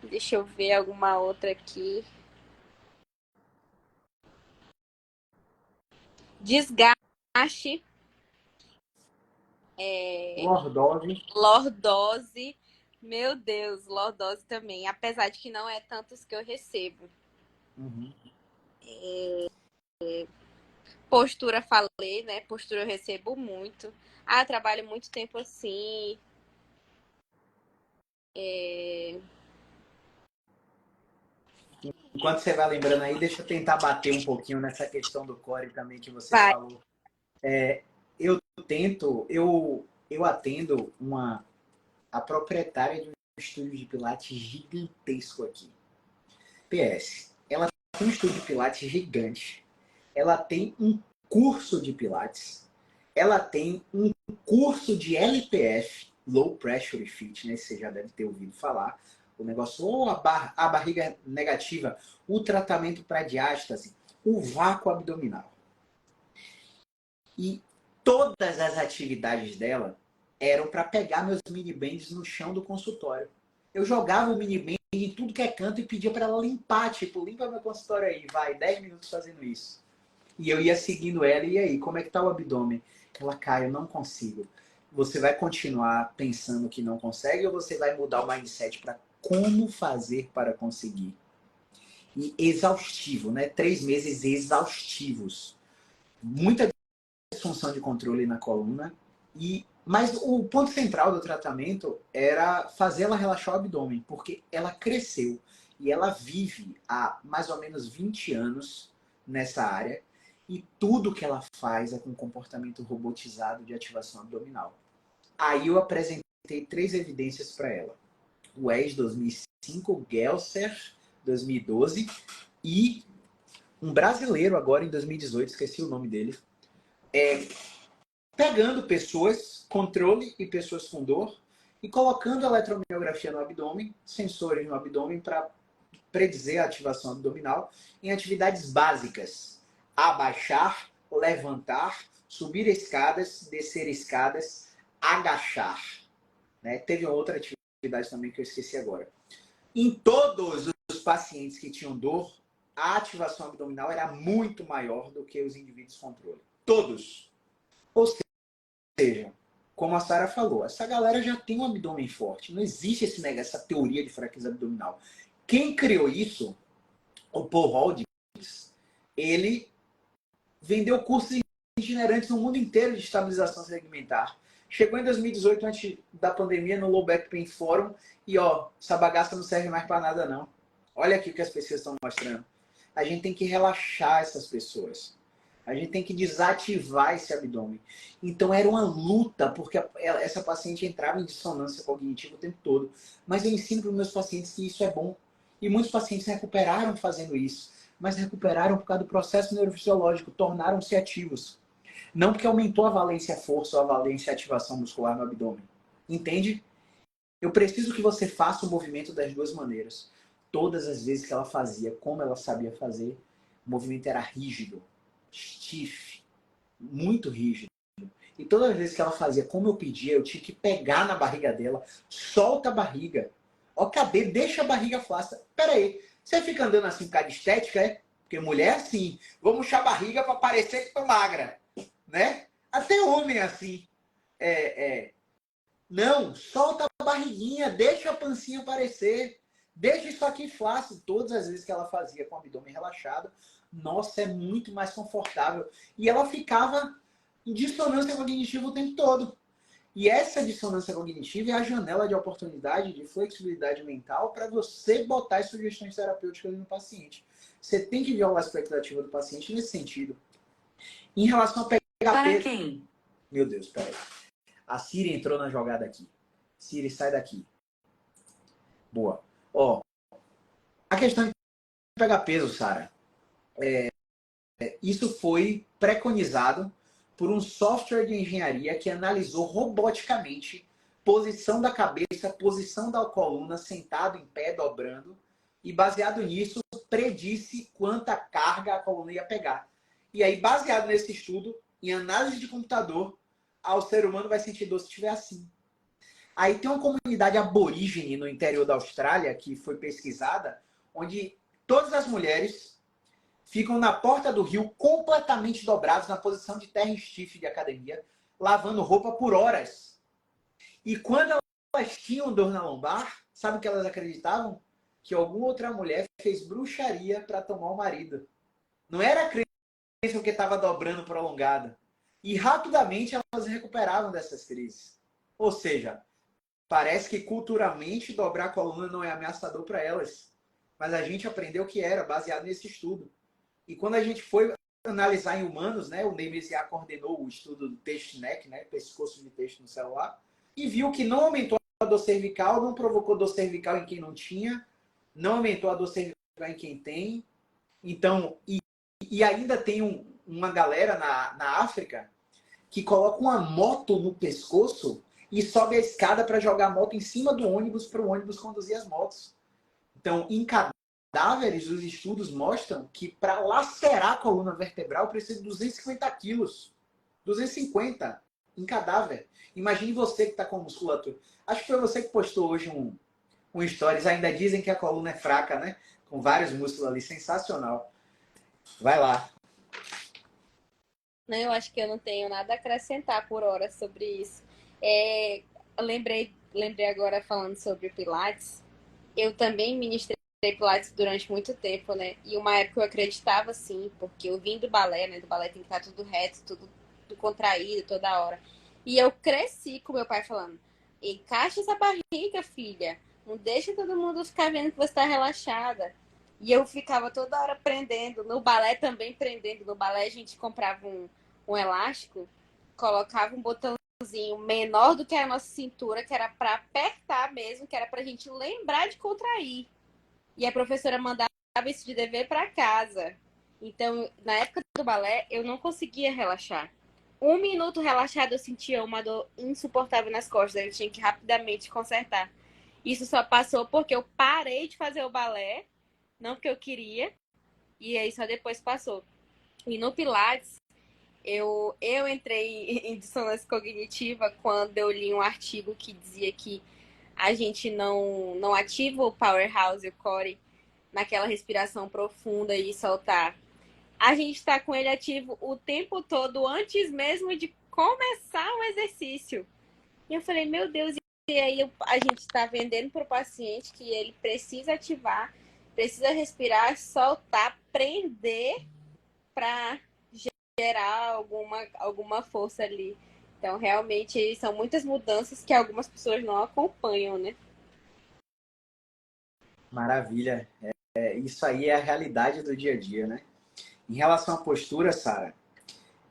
Deixa eu ver alguma outra aqui. Desgaste, Lordose. lordose. Meu Deus, lordose também. Apesar de que não é tantos que eu recebo. Uhum. Postura, falei, né? Postura eu recebo muito. Ah, eu trabalho muito tempo assim. Enquanto você vai lembrando aí, deixa eu tentar bater um pouquinho nessa questão do core também que você Vai. falou. Eu eu atendo a proprietária de um estúdio de pilates gigantesco aqui. PS, ela tem um estúdio de pilates gigante. Ela tem um curso de pilates. Ela tem um curso de LPF, Low Pressure Fitness, você já deve ter ouvido falar. O negócio, ou a barriga negativa, o tratamento para diástase, o vácuo abdominal. E todas as atividades dela eram para pegar meus mini bands no chão do consultório. Eu jogava o mini band em tudo que é canto e pedia para ela limpar, tipo, limpa meu consultório aí, vai, 10 minutos fazendo isso. E eu ia seguindo ela, e aí, como é que tá o abdômen? Ela, Caio, eu não consigo. Você vai continuar pensando que não consegue ou você vai mudar o mindset para como fazer para conseguir? E exaustivo, né? 3 meses exaustivos. Muita disfunção de controle na coluna. Mas o ponto central do tratamento era fazer ela relaxar o abdômen, porque ela cresceu e ela vive há mais ou menos 20 anos nessa área e tudo que ela faz é com comportamento robotizado de ativação abdominal. Aí eu apresentei 3 evidências para ela. O WES 2005, o Gelser 2012 e um brasileiro agora em 2018, esqueci o nome dele, pegando pessoas, controle e pessoas com dor, e colocando eletromiografia no abdômen, sensores no abdômen para predizer a ativação abdominal em atividades básicas. Abaixar, levantar, subir escadas, descer escadas, agachar. Né? Teve outra atividade também que eu esqueci agora. Em todos os pacientes que tinham dor, a ativação abdominal era muito maior do que os indivíduos controle. Todos. Ou seja, como a Sara falou, essa galera já tem um abdômen forte. Não existe essa teoria de fraqueza abdominal. Quem criou isso, o Paul Holdings, ele vendeu cursos itinerantes no mundo inteiro de estabilização segmentar. Chegou em 2018, antes da pandemia, no Low Back Pain Forum, e ó, essa bagaça não serve mais para nada não. Olha aqui o que as pessoas estão mostrando. A gente tem que relaxar essas pessoas. A gente tem que desativar esse abdômen. Então era uma luta, porque essa paciente entrava em dissonância cognitiva o tempo todo. Mas eu ensino para os meus pacientes que isso é bom. E muitos pacientes recuperaram fazendo isso. Mas recuperaram por causa do processo neurofisiológico, tornaram-se ativos. Não porque aumentou a valência força ou a valência ativação muscular no abdômen. Entende? Eu preciso que você faça o movimento das duas maneiras. Todas as vezes que ela fazia como ela sabia fazer, o movimento era rígido, stiff, muito rígido. E todas as vezes que ela fazia como eu pedia, eu tinha que pegar na barriga dela, solta a barriga. Ó, cadê? Deixa a barriga flácida. Pera aí, você fica andando assim por causa de estética, é? Porque mulher é assim, vou murchar a barriga para parecer que tô magra, né? Até homem é assim. É, Não, solta a barriguinha, deixa a pancinha aparecer. Deixa isso aqui flácido. Todas as vezes que ela fazia com o abdômen relaxado, nossa, é muito mais confortável. E ela ficava em dissonância cognitiva o tempo todo. E essa dissonância cognitiva é a janela de oportunidade de flexibilidade mental para você botar as sugestões terapêuticas no paciente. Você tem que violar a expectativa do paciente nesse sentido. Em relação a pegar Para peso... quem? Meu Deus, peraí. A Siri entrou na jogada aqui. Siri, sai daqui. Boa. Ó, a questão de pegar peso, Sara, isso foi preconizado por um software de engenharia que analisou roboticamente posição da cabeça, posição da coluna, sentado em pé, dobrando, e baseado nisso, predisse quanta carga a coluna ia pegar. E aí, baseado nesse estudo, em análise de computador, o ser humano vai sentir dor se estiver assim. Aí tem uma comunidade aborígene no interior da Austrália, que foi pesquisada, onde todas as mulheres ficam na porta do rio completamente dobrados, na posição de terra stiff de academia, lavando roupa por horas. E quando elas tinham dor na lombar, sabe o que elas acreditavam? Que alguma outra mulher fez bruxaria para tomar o marido. Não era a crença que estava dobrando prolongada. E rapidamente elas recuperavam dessas crises. Ou seja, parece que culturalmente dobrar a coluna não é ameaçador para elas. Mas a gente aprendeu que era, baseado nesse estudo. E quando a gente foi analisar em humanos, né, o Nemesia coordenou o estudo do texto neck, né, pescoço de texto no celular, e viu que não aumentou a dor cervical, não provocou dor cervical em quem não tinha, não aumentou a dor cervical em quem tem. Então, e ainda tem uma galera na África que coloca uma moto no pescoço e sobe a escada para jogar a moto em cima do ônibus para o ônibus conduzir as motos. Então, em cadáveres, os estudos mostram que para lacerar a coluna vertebral precisa de 250 quilos. 250 em cadáver. Imagine você que está com musculatura. Acho que foi você que postou hoje um stories. Ainda dizem que a coluna é fraca, né? Com vários músculos ali. Sensacional. Vai lá. Não, eu acho que eu não tenho nada a acrescentar por hora sobre isso. Eu lembrei agora falando sobre o Pilates. Eu também ministrei Pilates durante muito tempo, né? E uma época eu acreditava sim, porque eu vim do balé, né? Do balé tem que estar tudo reto, tudo contraído toda hora. E eu cresci com meu pai falando: encaixa essa barriga, filha. Não deixa todo mundo ficar vendo que você está relaxada. E eu ficava toda hora prendendo. No balé também prendendo. No balé a gente comprava um elástico, colocava um botãozinho menor do que a nossa cintura, que era para apertar mesmo, que era pra gente lembrar de contrair. E a professora mandava isso de dever para casa. Então, na época do balé, eu não conseguia relaxar. 1 minuto relaxado, eu sentia uma dor insuportável nas costas. Eu tinha que rapidamente consertar. Isso só passou porque eu parei de fazer o balé, não porque eu queria, e aí só depois passou. E no Pilates, eu entrei em dissonância cognitiva quando eu li um artigo que dizia que a gente não ativa o powerhouse, o core, naquela respiração profunda e soltar. A gente está com ele ativo o tempo todo, antes mesmo de começar o exercício. E eu falei, meu Deus, e aí a gente está vendendo para o paciente que ele precisa ativar, precisa respirar, soltar, prender para gerar alguma força ali. Então, realmente, são muitas mudanças que algumas pessoas não acompanham, né? Maravilha. Isso aí é a realidade do dia a dia, né? Em relação à postura, Sara,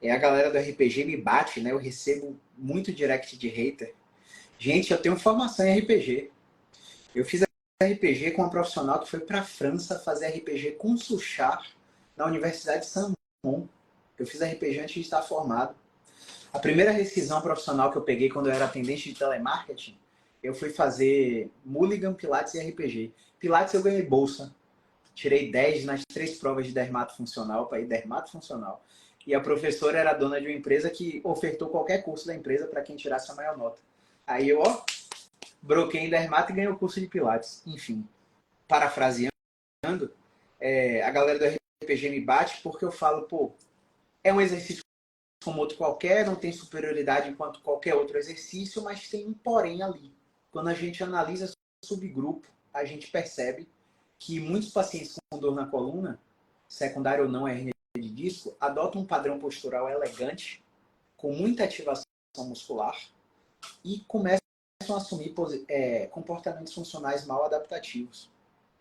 a galera do RPG me bate, né? Eu recebo muito direct de hater. Gente, eu tenho formação em RPG. Eu fiz RPG com uma profissional que foi para a França fazer RPG com Suchar na Universidade de Saint-Mond. Eu fiz RPG antes de estar formado. A primeira rescisão profissional que eu peguei quando eu era atendente de telemarketing, eu fui fazer Mulligan, Pilates e RPG. Pilates eu ganhei bolsa. Tirei 10 nas 3 provas de dermato funcional, para ir dermato funcional. E a professora era dona de uma empresa que ofertou qualquer curso da empresa para quem tirasse a maior nota. Aí eu, broquei em dermato e ganhei o curso de Pilates. Enfim, parafraseando, a galera do RPG me bate porque eu falo, pô, é um exercício como outro qualquer, não tem superioridade enquanto qualquer outro exercício, mas tem um porém ali. Quando a gente analisa subgrupo, a gente percebe que muitos pacientes com dor na coluna, secundária ou não a hernia de disco, adotam um padrão postural elegante, com muita ativação muscular, e começam a assumir comportamentos funcionais mal adaptativos.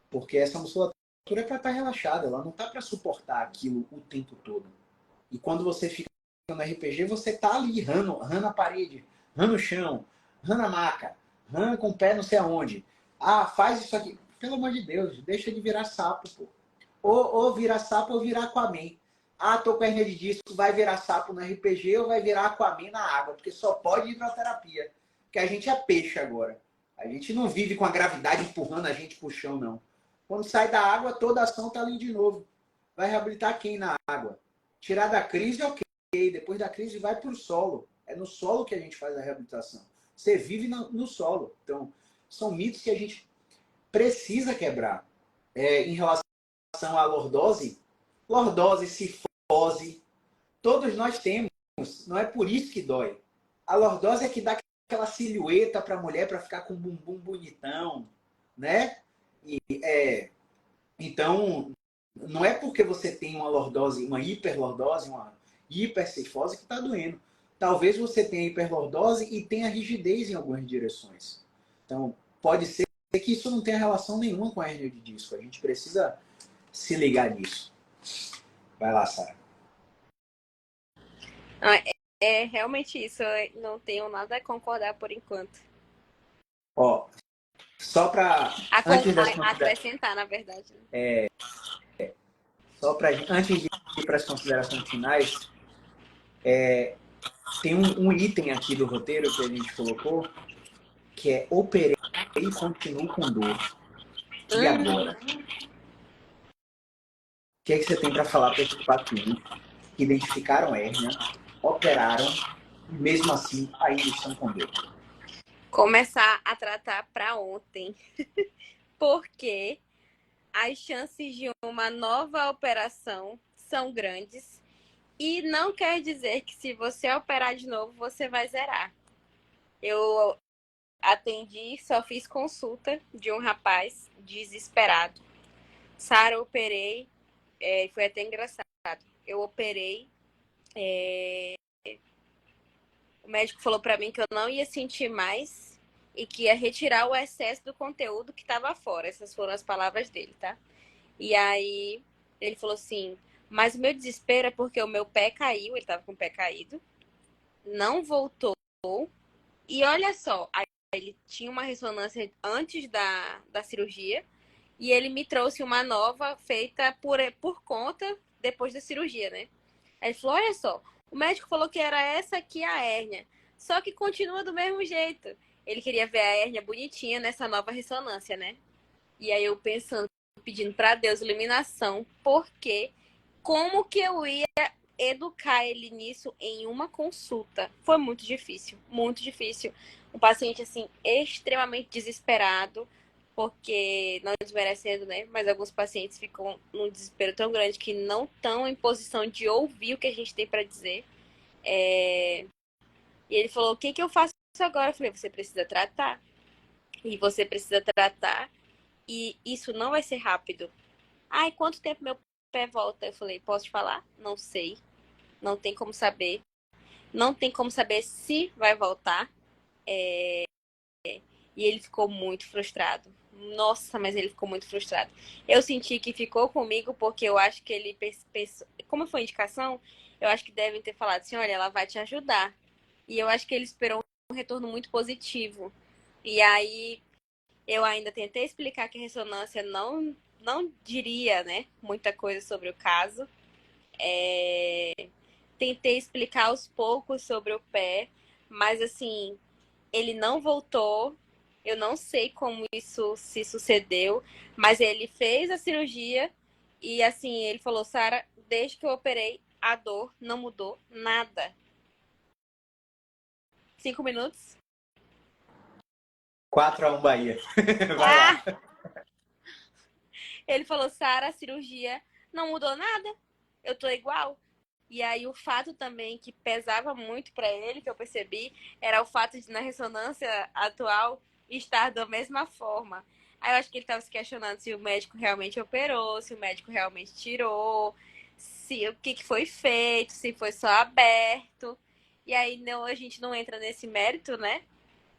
Porque essa musculatura é para estar relaxada, ela não está para suportar aquilo o tempo todo. E quando você fica no RPG, você está ali, rando a parede, rando o chão, rando a maca, rando com o pé não sei aonde. Ah, faz isso aqui. Pelo amor de Deus, deixa de virar sapo, pô. Ou virar sapo ou virar Aquaman. Ah, tô com hernia de disco, vai virar sapo no RPG ou vai virar Aquaman na água, porque só pode hidroterapia. Porque a gente é peixe agora. A gente não vive com a gravidade empurrando a gente pro chão, não. Quando sai da água, toda a ação tá ali de novo. Vai reabilitar quem na água? Tirar da crise, ok. Depois da crise, vai pro solo. É no solo que a gente faz a reabilitação. Você vive no solo. Então, são mitos que a gente precisa quebrar. Em relação à lordose, cifose, todos nós temos. Não é por isso que dói. A lordose é que dá aquela silhueta para a mulher para ficar com um bumbum bonitão, né? Então, não é porque você tem uma lordose, uma hiperlordose, uma hipercifose que está doendo. Talvez você tenha hiperlordose e tenha rigidez em algumas direções. Então, pode ser que isso não tenha relação nenhuma com a hernia de disco. A gente precisa se ligar nisso. Vai lá, Sara. É realmente isso. Eu não tenho nada a concordar por enquanto. Ó, só para acrescentar, na verdade. Antes de ir para as considerações finais, tem um item aqui do roteiro que a gente colocou, que é operei e continuo com dor. E agora? O que é que você tem para falar para esses pacientes que identificaram hérnia, operaram e mesmo assim ainda estão com dor? Começar a tratar para ontem. Porque as chances de uma nova operação são grandes. E não quer dizer que se você operar de novo, você vai zerar. Eu atendi, só fiz consulta de um rapaz desesperado. Sara, operei, foi até engraçado. Eu operei, o médico falou para mim que eu não ia sentir mais e que ia retirar o excesso do conteúdo que estava fora. Essas foram as palavras dele, tá? E aí ele falou assim, mas o meu desespero é porque o meu pé caiu, ele estava com o pé caído, não voltou. E olha só, ele tinha uma ressonância antes da cirurgia e ele me trouxe uma nova feita por conta depois da cirurgia, né? Aí ele falou, olha só, o médico falou que era essa aqui a hérnia, só que continua do mesmo jeito. Ele queria ver a hérnia bonitinha nessa nova ressonância, né? E aí eu pensando, pedindo para Deus iluminação, porque como que eu ia educar ele nisso em uma consulta? Foi muito difícil, muito difícil. Um paciente, assim, extremamente desesperado, porque, não desmerecendo, né? Mas alguns pacientes ficam num desespero tão grande que não estão em posição de ouvir o que a gente tem para dizer. E ele falou, o que eu faço agora? Eu falei, você precisa tratar. E você precisa tratar. E isso não vai ser rápido. Ai, quanto tempo meu pé volta? Eu falei, posso te falar? Não sei. Não tem como saber. Não tem como saber se vai voltar. E ele ficou muito frustrado. Nossa, mas ele ficou muito frustrado. Eu senti que ficou comigo porque eu acho que ele pensou, como foi indicação, eu acho que devem ter falado assim, olha, ela vai te ajudar. E eu acho que ele esperou um retorno muito positivo. E aí eu ainda tentei explicar que a ressonância não diria, né, muita coisa sobre o caso. Tentei explicar aos poucos sobre o pé, mas assim, ele não voltou. Eu não sei como isso se sucedeu, mas ele fez a cirurgia e assim, ele falou, Sara, desde que eu operei, a dor não mudou nada. 5 minutos? 4-1 Bahia. Vai lá. Ele falou, Sara, a cirurgia não mudou nada. Eu tô igual. E aí o fato também que pesava muito para ele, que eu percebi, era o fato de na ressonância atual estar da mesma forma. Aí eu acho que ele estava se questionando se o médico realmente operou, se o médico realmente tirou, se o que foi feito, se foi só aberto. E aí não, a gente não entra nesse mérito, né?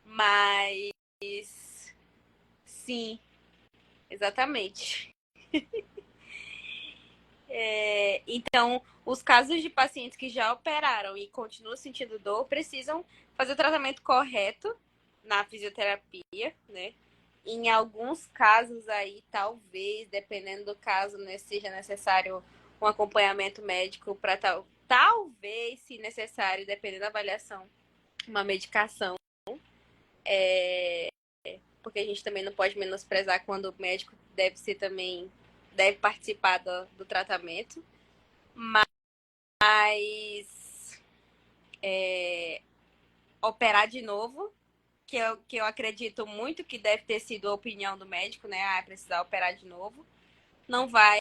Mas sim, exatamente. Então, os casos de pacientes que já operaram e continuam sentindo dor precisam fazer o tratamento correto na fisioterapia, né? Em alguns casos aí, talvez, dependendo do caso, né, seja necessário um acompanhamento médico para talvez, se necessário, dependendo da avaliação, uma medicação, porque a gente também não pode menosprezar quando o médico deve ser também, deve participar do tratamento. Mas operar de novo, que eu acredito muito que deve ter sido a opinião do médico, né? Ah, precisar operar de novo, não vai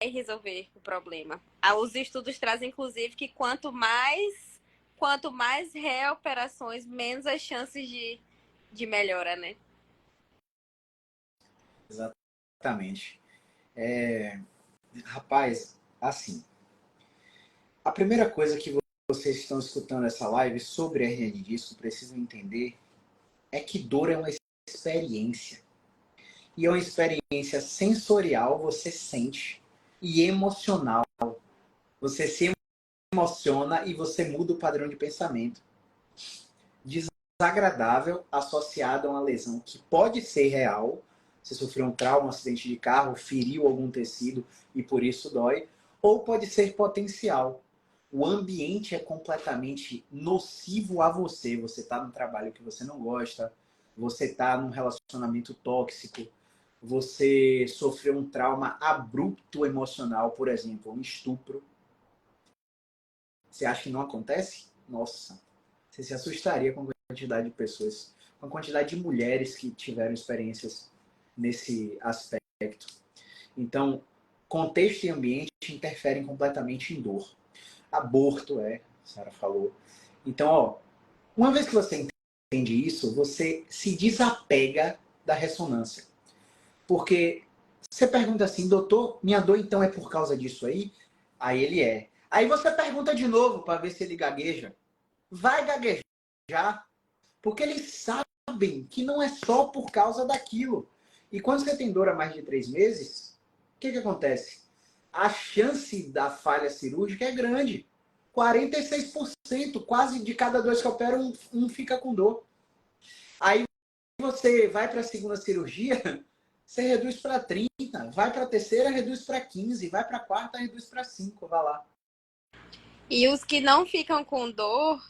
resolver o problema. Os estudos trazem, inclusive, que quanto mais reoperações, menos as chances de melhora, né? Exatamente. Rapaz, assim, a primeira coisa que vocês estão escutando essa live sobre hernia de disco precisam entender é que dor é uma experiência. E é uma experiência sensorial, você sente, e emocional. Você se emociona e você muda o padrão de pensamento. Desagradável associado a uma lesão que pode ser real, você sofreu um trauma, um acidente de carro, feriu algum tecido e por isso dói, ou pode ser potencial. O ambiente é completamente nocivo a você. Você está num trabalho que você não gosta, você está num relacionamento tóxico, você sofreu um trauma abrupto emocional, por exemplo, um estupro. Você acha que não acontece? Nossa, você se assustaria com a quantidade de pessoas, com a quantidade de mulheres que tiveram experiências nesse aspecto. Então, contexto e ambiente interferem completamente em dor. Aborto, a senhora falou. Então, ó, uma vez que você entende isso, você se desapega da ressonância. Porque você pergunta assim, doutor, minha dor então é por causa disso aí? Aí ele é. Aí você pergunta de novo para ver se ele gagueja. Vai gaguejar, porque eles sabem que não é só por causa daquilo. E quando você tem dor há mais de 3 meses, o que acontece? A chance da falha cirúrgica é grande. 46%, quase de cada 2 que operam, um fica com dor. Aí você vai para a segunda cirurgia, você reduz para 30, vai para a terceira, reduz para 15, vai para a quarta, reduz para 5, vai lá. E os que não ficam com dor,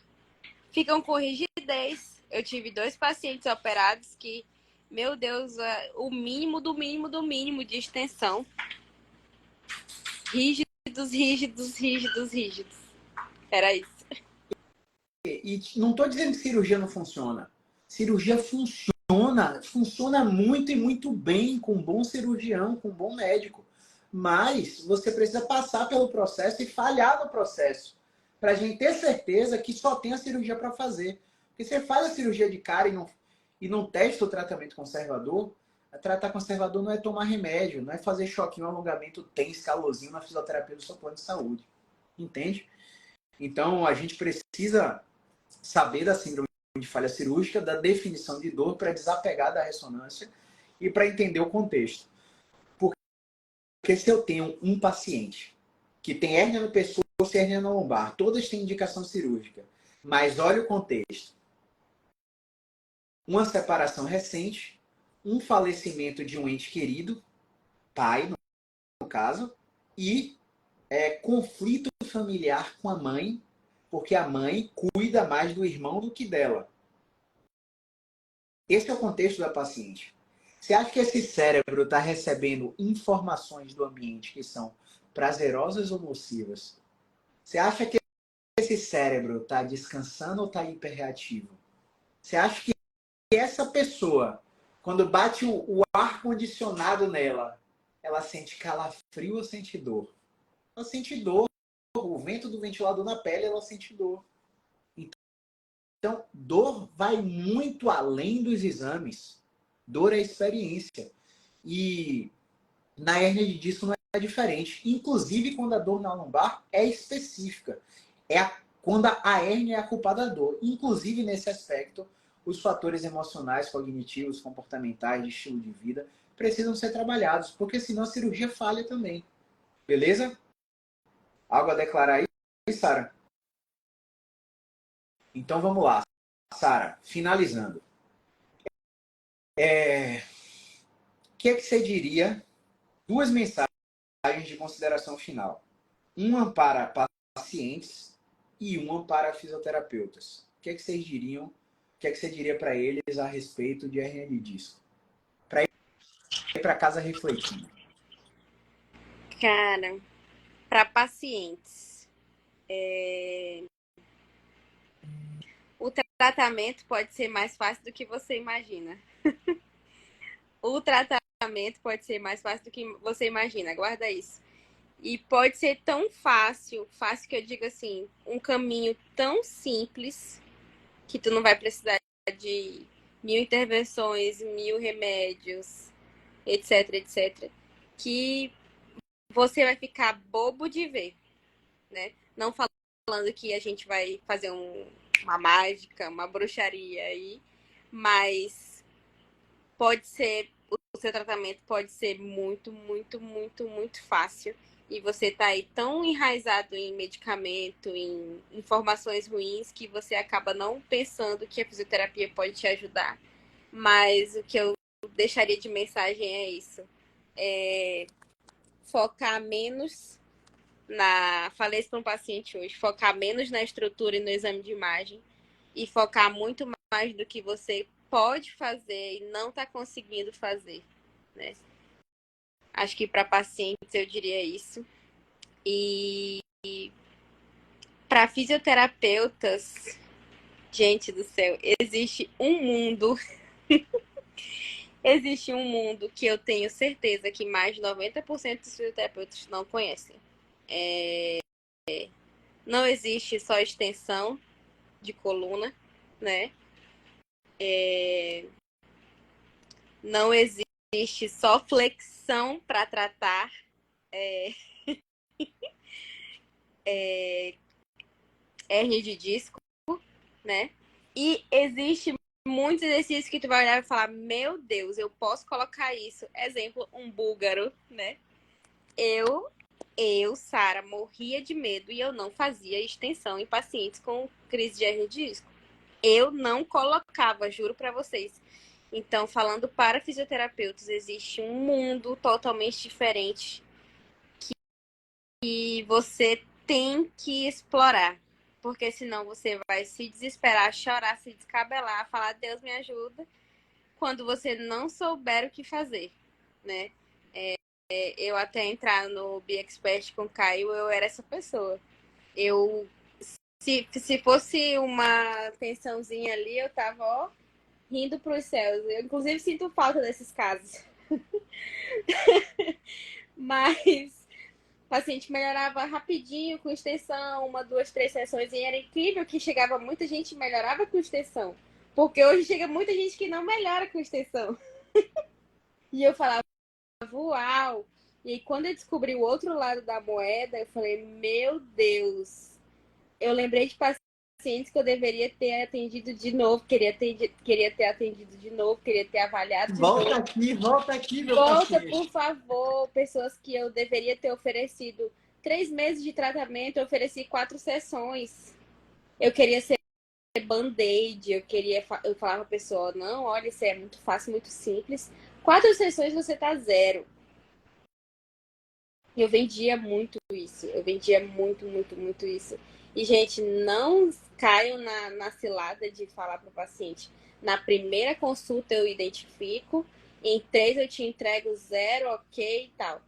ficam com rigidez. Eu tive 2 pacientes operados que, meu Deus, o mínimo do mínimo do mínimo de extensão. Rígidos, rígidos, rígidos, rígidos. Era isso. E não estou dizendo que cirurgia não funciona. Cirurgia funciona muito e muito bem com um bom cirurgião, com um bom médico. Mas você precisa passar pelo processo e falhar no processo. Para a gente ter certeza que só tem a cirurgia para fazer. Porque você faz a cirurgia de cara e não testa o tratamento conservador, tratar conservador não é tomar remédio, não é fazer choquinho, alongamento tenso, calorzinho na fisioterapia do seu plano de saúde. Entende? Então, a gente precisa saber da síndrome de falha cirúrgica, da definição de dor para desapegar da ressonância e para entender o contexto. Porque se eu tenho um paciente que tem hérnia no pescoço e hérnia na lombar, todas têm indicação cirúrgica, mas olha o contexto. Uma separação recente, um falecimento de um ente querido, pai, no caso, e conflito familiar com a mãe, porque a mãe cuida mais do irmão do que dela. Esse é o contexto da paciente. Você acha que esse cérebro está recebendo informações do ambiente que são prazerosas ou nocivas? Você acha que esse cérebro está descansando ou está hiperreativo? Você acha que essa pessoa, quando bate o ar-condicionado nela, ela sente calafrio ou sente dor? Ela sente dor. o vento do ventilador na pele, ela sente dor. Então, dor vai muito além dos exames. Dor é experiência. E na hérnia de disco não é diferente. Inclusive, quando a dor na lombar é específica. Quando a hérnia é a culpada da dor. Inclusive, nesse aspecto, os fatores emocionais, cognitivos, comportamentais, de estilo de vida, precisam ser trabalhados, porque senão a cirurgia falha também. Beleza? Algo a declarar aí, Sara? Então vamos lá. Sara, finalizando. O que é que você diria? Duas mensagens de consideração final. Uma para pacientes e uma para fisioterapeutas. O que é que vocês diriam? O que é que você diria para eles a respeito de hernia de disco? Para ir para casa refletindo. Cara, para pacientes, o tratamento pode ser mais fácil do que você imagina. O tratamento pode ser mais fácil do que você imagina, guarda isso. E pode ser tão fácil que eu digo assim, um caminho tão simples que tu não vai precisar de 1000 intervenções, 1000 remédios, etc, etc, que você vai ficar bobo de ver, né? Não falando que a gente vai fazer uma mágica, uma bruxaria aí, mas pode ser, o seu tratamento pode ser muito, muito, muito, muito fácil. E você tá aí tão enraizado em medicamento, em informações ruins, que você acaba não pensando que a fisioterapia pode te ajudar. Mas o que eu deixaria de mensagem é isso. Focar menos falei isso para um paciente hoje, focar menos na estrutura e no exame de imagem e focar muito mais do que você pode fazer e não está conseguindo fazer, né? Acho que para pacientes eu diria isso. E para fisioterapeutas, gente do céu, existe um mundo que eu tenho certeza que mais de 90% dos fisioterapeutas não conhecem. Não existe só extensão de coluna, né? Não existe só flexão para tratar hernia de disco, né? E existe muitos exercícios que tu vai olhar e falar, meu Deus, eu posso colocar isso. Exemplo, um búlgaro, né? Sara, morria de medo e eu não fazia extensão em pacientes com crise de hernia de disco. Eu não colocava, juro para vocês. Então, falando para fisioterapeutas, existe um mundo totalmente diferente que você tem que explorar. Porque senão você vai se desesperar, chorar, se descabelar, falar Deus me ajuda, quando você não souber o que fazer, né? Eu até entrar no Be Expert com o Caio, eu era essa pessoa. Se fosse uma tensãozinha ali, eu tava, ó, rindo pros céus. Eu, inclusive, sinto falta desses casos. Mas o paciente melhorava rapidinho com extensão, 1, 2, 3 sessões. E era incrível que chegava muita gente e melhorava com extensão. Porque hoje chega muita gente que não melhora com extensão. E eu falava, uau! E aí, quando eu descobri o outro lado da moeda, eu falei, meu Deus! Eu lembrei de pacientes que eu deveria ter atendido de novo, queria ter atendido de novo, queria ter avaliado de novo. Volta aqui, meu Volta, paciente. por favor. Pessoas que eu deveria ter oferecido 3 meses de tratamento, eu ofereci 4 sessões. Eu queria ser band-aid, eu falava pra pessoa, não, olha, isso é muito fácil, muito simples. 4 sessões você tá zero. Eu vendia muito isso. Eu vendia muito, muito, muito isso. E, gente, não caiam na cilada de falar para o paciente. Na primeira consulta eu identifico, em 3 eu te entrego 0, ok e tal.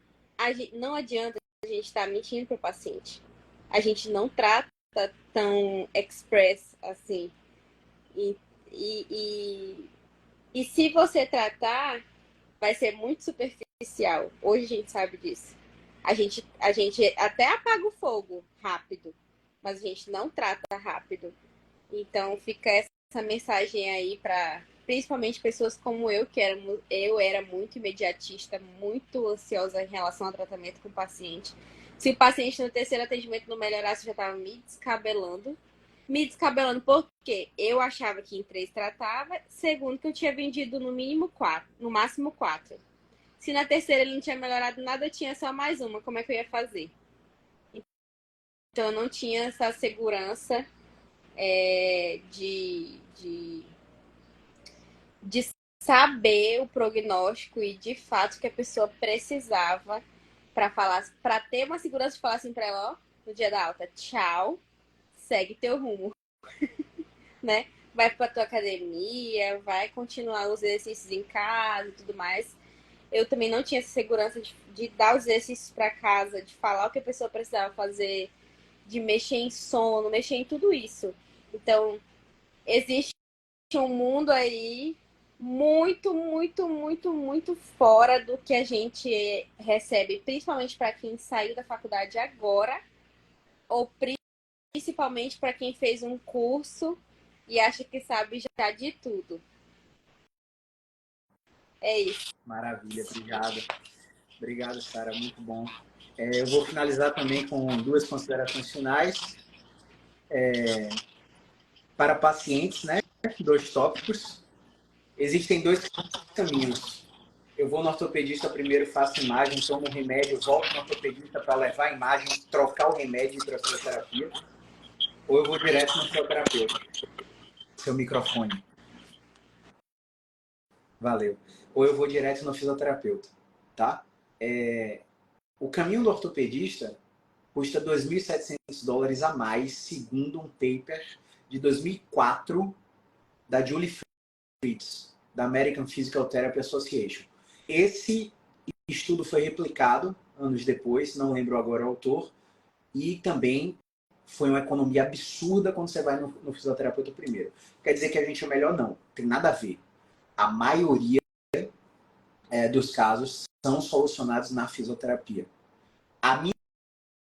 Não adianta a gente estar mentindo para o paciente. A gente não trata tão express assim. E, e, e se você tratar, vai ser muito superficial. Hoje a gente sabe disso. A gente até apaga o fogo rápido, mas a gente não trata rápido. Então fica essa mensagem aí para principalmente pessoas como eu, eu era muito imediatista, muito ansiosa em relação ao tratamento com o paciente. Se o paciente no terceiro atendimento não melhorasse, eu já estava me descabelando. Me descabelando porque eu achava que em 3 tratava, segundo que eu tinha vendido no mínimo 4, no máximo 4. Se na terceira ele não tinha melhorado nada, eu tinha só mais uma. Como é que eu ia fazer? Então eu não tinha essa segurança de saber o prognóstico e de fato que a pessoa precisava para falar, para ter uma segurança de falar assim para ela, ó, no dia da alta, tchau, segue teu rumo, né? Vai para tua academia, vai continuar os exercícios em casa e tudo mais. Eu também não tinha essa segurança de dar os exercícios para casa, de falar o que a pessoa precisava fazer, de mexer em sono, mexer em tudo isso. Então, existe um mundo aí muito, muito, muito, muito fora do que a gente recebe, principalmente para quem saiu da faculdade agora, ou principalmente para quem fez um curso e acha que sabe já de tudo. É isso. Maravilha, obrigado. Obrigado, Sara, muito bom. Eu vou finalizar também com 2 considerações finais. Para pacientes, né? 2 tópicos. Existem 2 caminhos. Eu vou no ortopedista primeiro, faço imagem, tomo um remédio, volto no ortopedista para levar a imagem, trocar o remédio para a fisioterapia. Ou eu vou direto no fisioterapeuta. Seu microfone. Valeu. Ou eu vou direto no fisioterapeuta, tá? O caminho do ortopedista custa $2.700 a mais, segundo um paper de 2004 da Julie Fritz, da American Physical Therapy Association. Esse estudo foi replicado anos depois, não lembro agora o autor, e também foi uma economia absurda quando você vai no fisioterapeuta primeiro. Quer dizer que a gente é melhor? Não, tem nada a ver. A maioria dos casos são solucionados na fisioterapia. A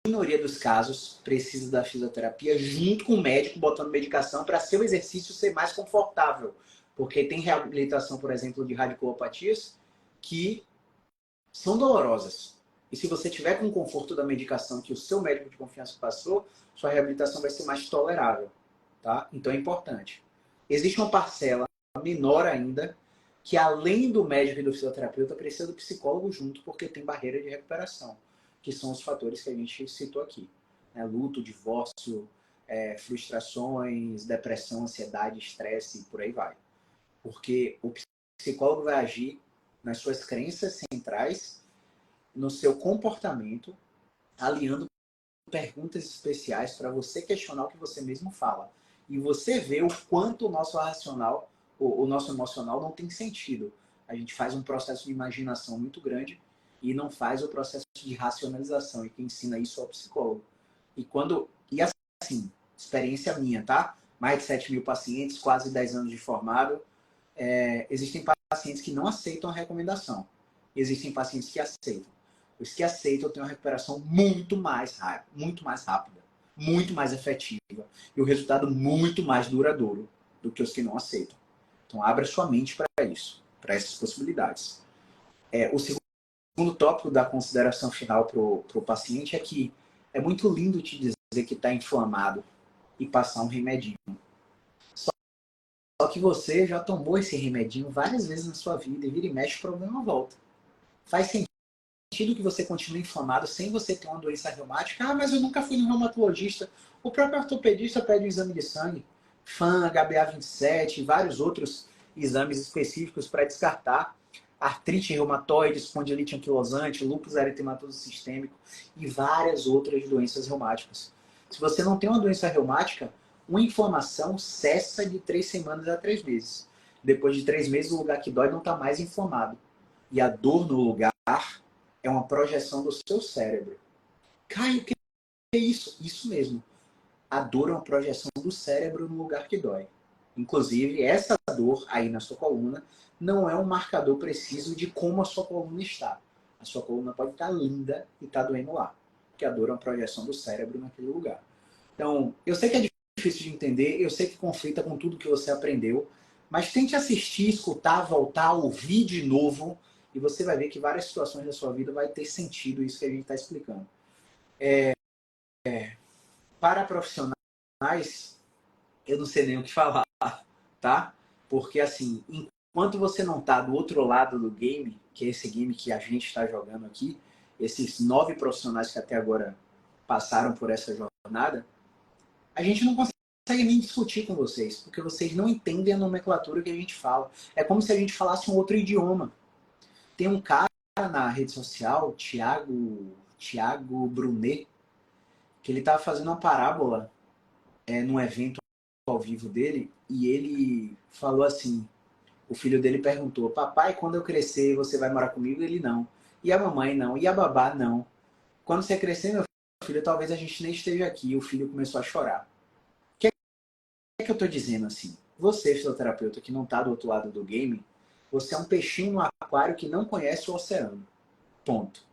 minoria dos casos precisa da fisioterapia junto com o médico botando medicação para seu exercício ser mais confortável. Porque tem reabilitação, por exemplo, de radiculopatias que são dolorosas. E se você tiver com o conforto da medicação que o seu médico de confiança passou, sua reabilitação vai ser mais tolerável. Tá? Então é importante. Existe uma parcela menor ainda que, além do médico e do fisioterapeuta, precisa do psicólogo junto, porque tem barreira de recuperação, que são os fatores que a gente citou aqui. Né? Luto, divórcio, frustrações, depressão, ansiedade, estresse e por aí vai. Porque o psicólogo vai agir nas suas crenças centrais, no seu comportamento, aliando perguntas especiais para você questionar o que você mesmo fala. E você vê o quanto o nosso racional, o nosso emocional não tem sentido. A gente faz um processo de imaginação muito grande e não faz o processo de racionalização. E quem ensina isso é o psicólogo. E assim, experiência minha, tá? Mais de 7.000 pacientes, quase 10 anos de formado. Existem pacientes que não aceitam a recomendação. Existem pacientes que aceitam. Os que aceitam têm uma recuperação muito mais rápida, muito mais efetiva e o resultado muito mais duradouro do que os que não aceitam. Então, abra sua mente para isso, para essas possibilidades. O segundo tópico da consideração final para o paciente é que é muito lindo te dizer que está inflamado e passar um remedinho. Só que você já tomou esse remedinho várias vezes na sua vida e vira e mexe, o problema volta. Faz sentido que você continue inflamado sem você ter uma doença reumática? Ah, mas eu nunca fui no reumatologista. O próprio ortopedista pede um exame de sangue, FAM, HbA27 e vários outros exames específicos para descartar artrite reumatoide, espondilite anquilosante, lúpus eritematoso sistêmico e várias outras doenças reumáticas. Se você não tem uma doença reumática, uma inflamação cessa de 3 semanas a 3 meses. Depois de 3 meses, o lugar que dói não está mais inflamado. E a dor no lugar é uma projeção do seu cérebro. Caio, o que é isso? Isso mesmo. A dor é uma projeção do cérebro no lugar que dói. Inclusive, essa dor aí na sua coluna não é um marcador preciso de como a sua coluna está. A sua coluna pode estar linda e estar doendo lá, porque a dor é uma projeção do cérebro naquele lugar. Então, eu sei que é difícil de entender, eu sei que conflita com tudo que você aprendeu, mas tente assistir, escutar, voltar, ouvir de novo, e você vai ver que várias situações da sua vida vai ter sentido isso que a gente está explicando. Para profissionais, eu não sei nem o que falar, tá? Porque, assim, enquanto você não tá do outro lado do game, que é esse game que a gente está jogando aqui, esses 9 profissionais que até agora passaram por essa jornada, a gente não consegue nem discutir com vocês, porque vocês não entendem a nomenclatura que a gente fala. É como se a gente falasse um outro idioma. Tem um cara na rede social, Thiago Brunet, que ele estava fazendo uma parábola num evento ao vivo dele, e ele falou assim, o filho dele perguntou, papai, quando eu crescer, você vai morar comigo? Ele, não. E a mamãe, não. E a babá, não. Quando você crescer, meu filho, talvez a gente nem esteja aqui. E o filho começou a chorar. O que é que eu estou dizendo assim? Você, fisioterapeuta, que não está do outro lado do game, você é um peixinho no aquário que não conhece o oceano. Ponto.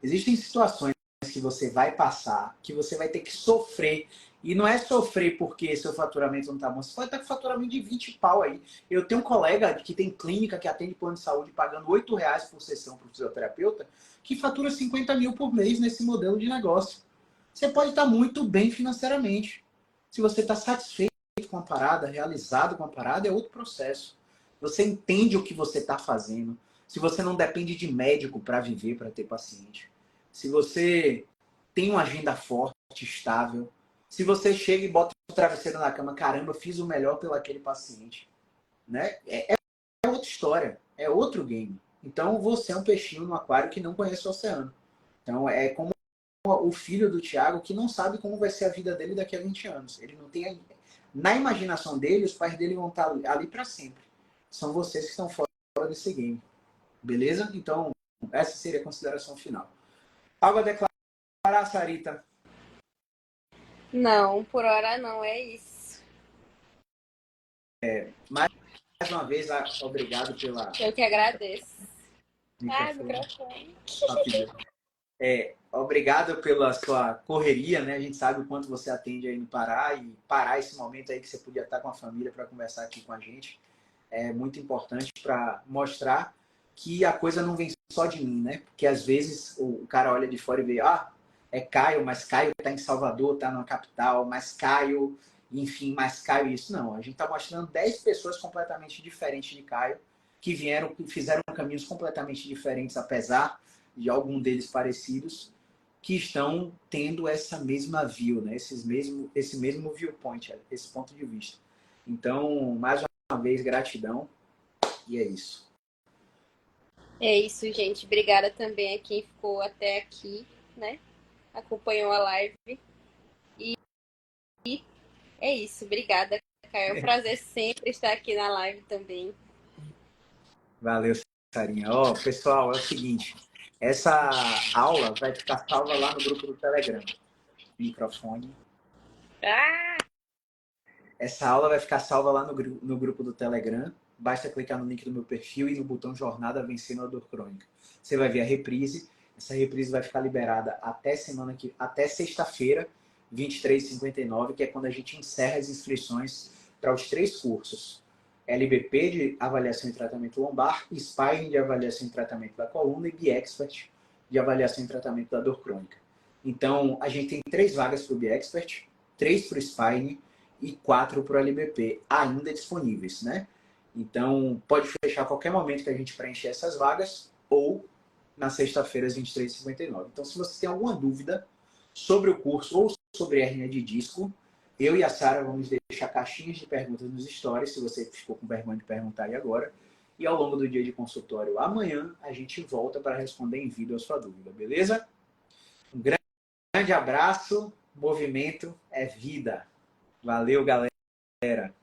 Existem situações que você vai passar, que você vai ter que sofrer. E não é sofrer porque seu faturamento não está bom. Você pode estar com faturamento de 20 pau aí. Eu tenho um colega que tem clínica, que atende plano de saúde, pagando R$ 8 por sessão para o fisioterapeuta, que fatura 50 mil por mês nesse modelo de negócio. Você pode estar muito bem financeiramente. Se você está satisfeito com a parada, realizado com a parada, é outro processo. Você entende o que você está fazendo. Se você não depende de médico para viver, para ter paciente. Se você tem uma agenda forte, estável. Se você chega e bota o travesseiro na cama, caramba, fiz o melhor pelo aquele paciente. Né? É outra história. É outro game. Então você é um peixinho no aquário que não conhece o oceano. Então é como o filho do Thiago que não sabe como vai ser a vida dele daqui a 20 anos. Ele não tem. Na imaginação dele, os pais dele vão estar ali para sempre. São vocês que estão fora desse game. Beleza? Então, essa seria a consideração final. Algo a declarar, Sarita? Não, por hora não, é isso. Mais uma vez, obrigado pela Eu que agradeço. Ah, microfone. microfone. Obrigado pela sua correria, né? A gente sabe o quanto você atende aí no Pará e parar esse momento aí que você podia estar com a família para conversar aqui com a gente é muito importante para mostrar que a coisa não vem só de mim, né? Porque às vezes o cara olha de fora e vê, é Caio, mas Caio está em Salvador, está na capital, mas Caio, enfim, mas Caio isso. Não, a gente está mostrando 10 pessoas completamente diferentes de Caio, que vieram, que fizeram caminhos completamente diferentes, apesar de algum deles parecidos, que estão tendo essa mesma view, né? Esse mesmo viewpoint, esse ponto de vista. Então, mais uma vez, gratidão. E é isso. É isso, gente. Obrigada também a quem ficou até aqui, né? Acompanhou a live. E é isso. Obrigada, Caio. É um prazer sempre estar aqui na live também. Valeu, Sarinha. Pessoal, é o seguinte. Essa aula vai ficar salva lá no grupo do Telegram. Microfone. Essa aula vai ficar salva lá no grupo do Telegram. Basta clicar no link do meu perfil e no botão Jornada Vencendo a Dor Crônica. Você vai ver a reprise. Essa reprise vai ficar liberada até sexta-feira, 23h59, que é quando a gente encerra as inscrições para os 3 cursos. LBP de avaliação e tratamento lombar, Spine de avaliação e tratamento da coluna e BeExpert de avaliação e tratamento da dor crônica. Então, a gente tem 3 vagas para o BeExpert, 3 para o Spine e 4 para o LBP ainda disponíveis, né? Então, pode fechar a qualquer momento que a gente preencher essas vagas ou na sexta-feira, às 23h59. Então, se você tem alguma dúvida sobre o curso ou sobre hernia de disco, eu e a Sara vamos deixar caixinhas de perguntas nos stories, se você ficou com vergonha de perguntar aí agora. E ao longo do dia de consultório amanhã, a gente volta para responder em vídeo a sua dúvida, beleza? Um grande abraço, movimento é vida. Valeu, galera!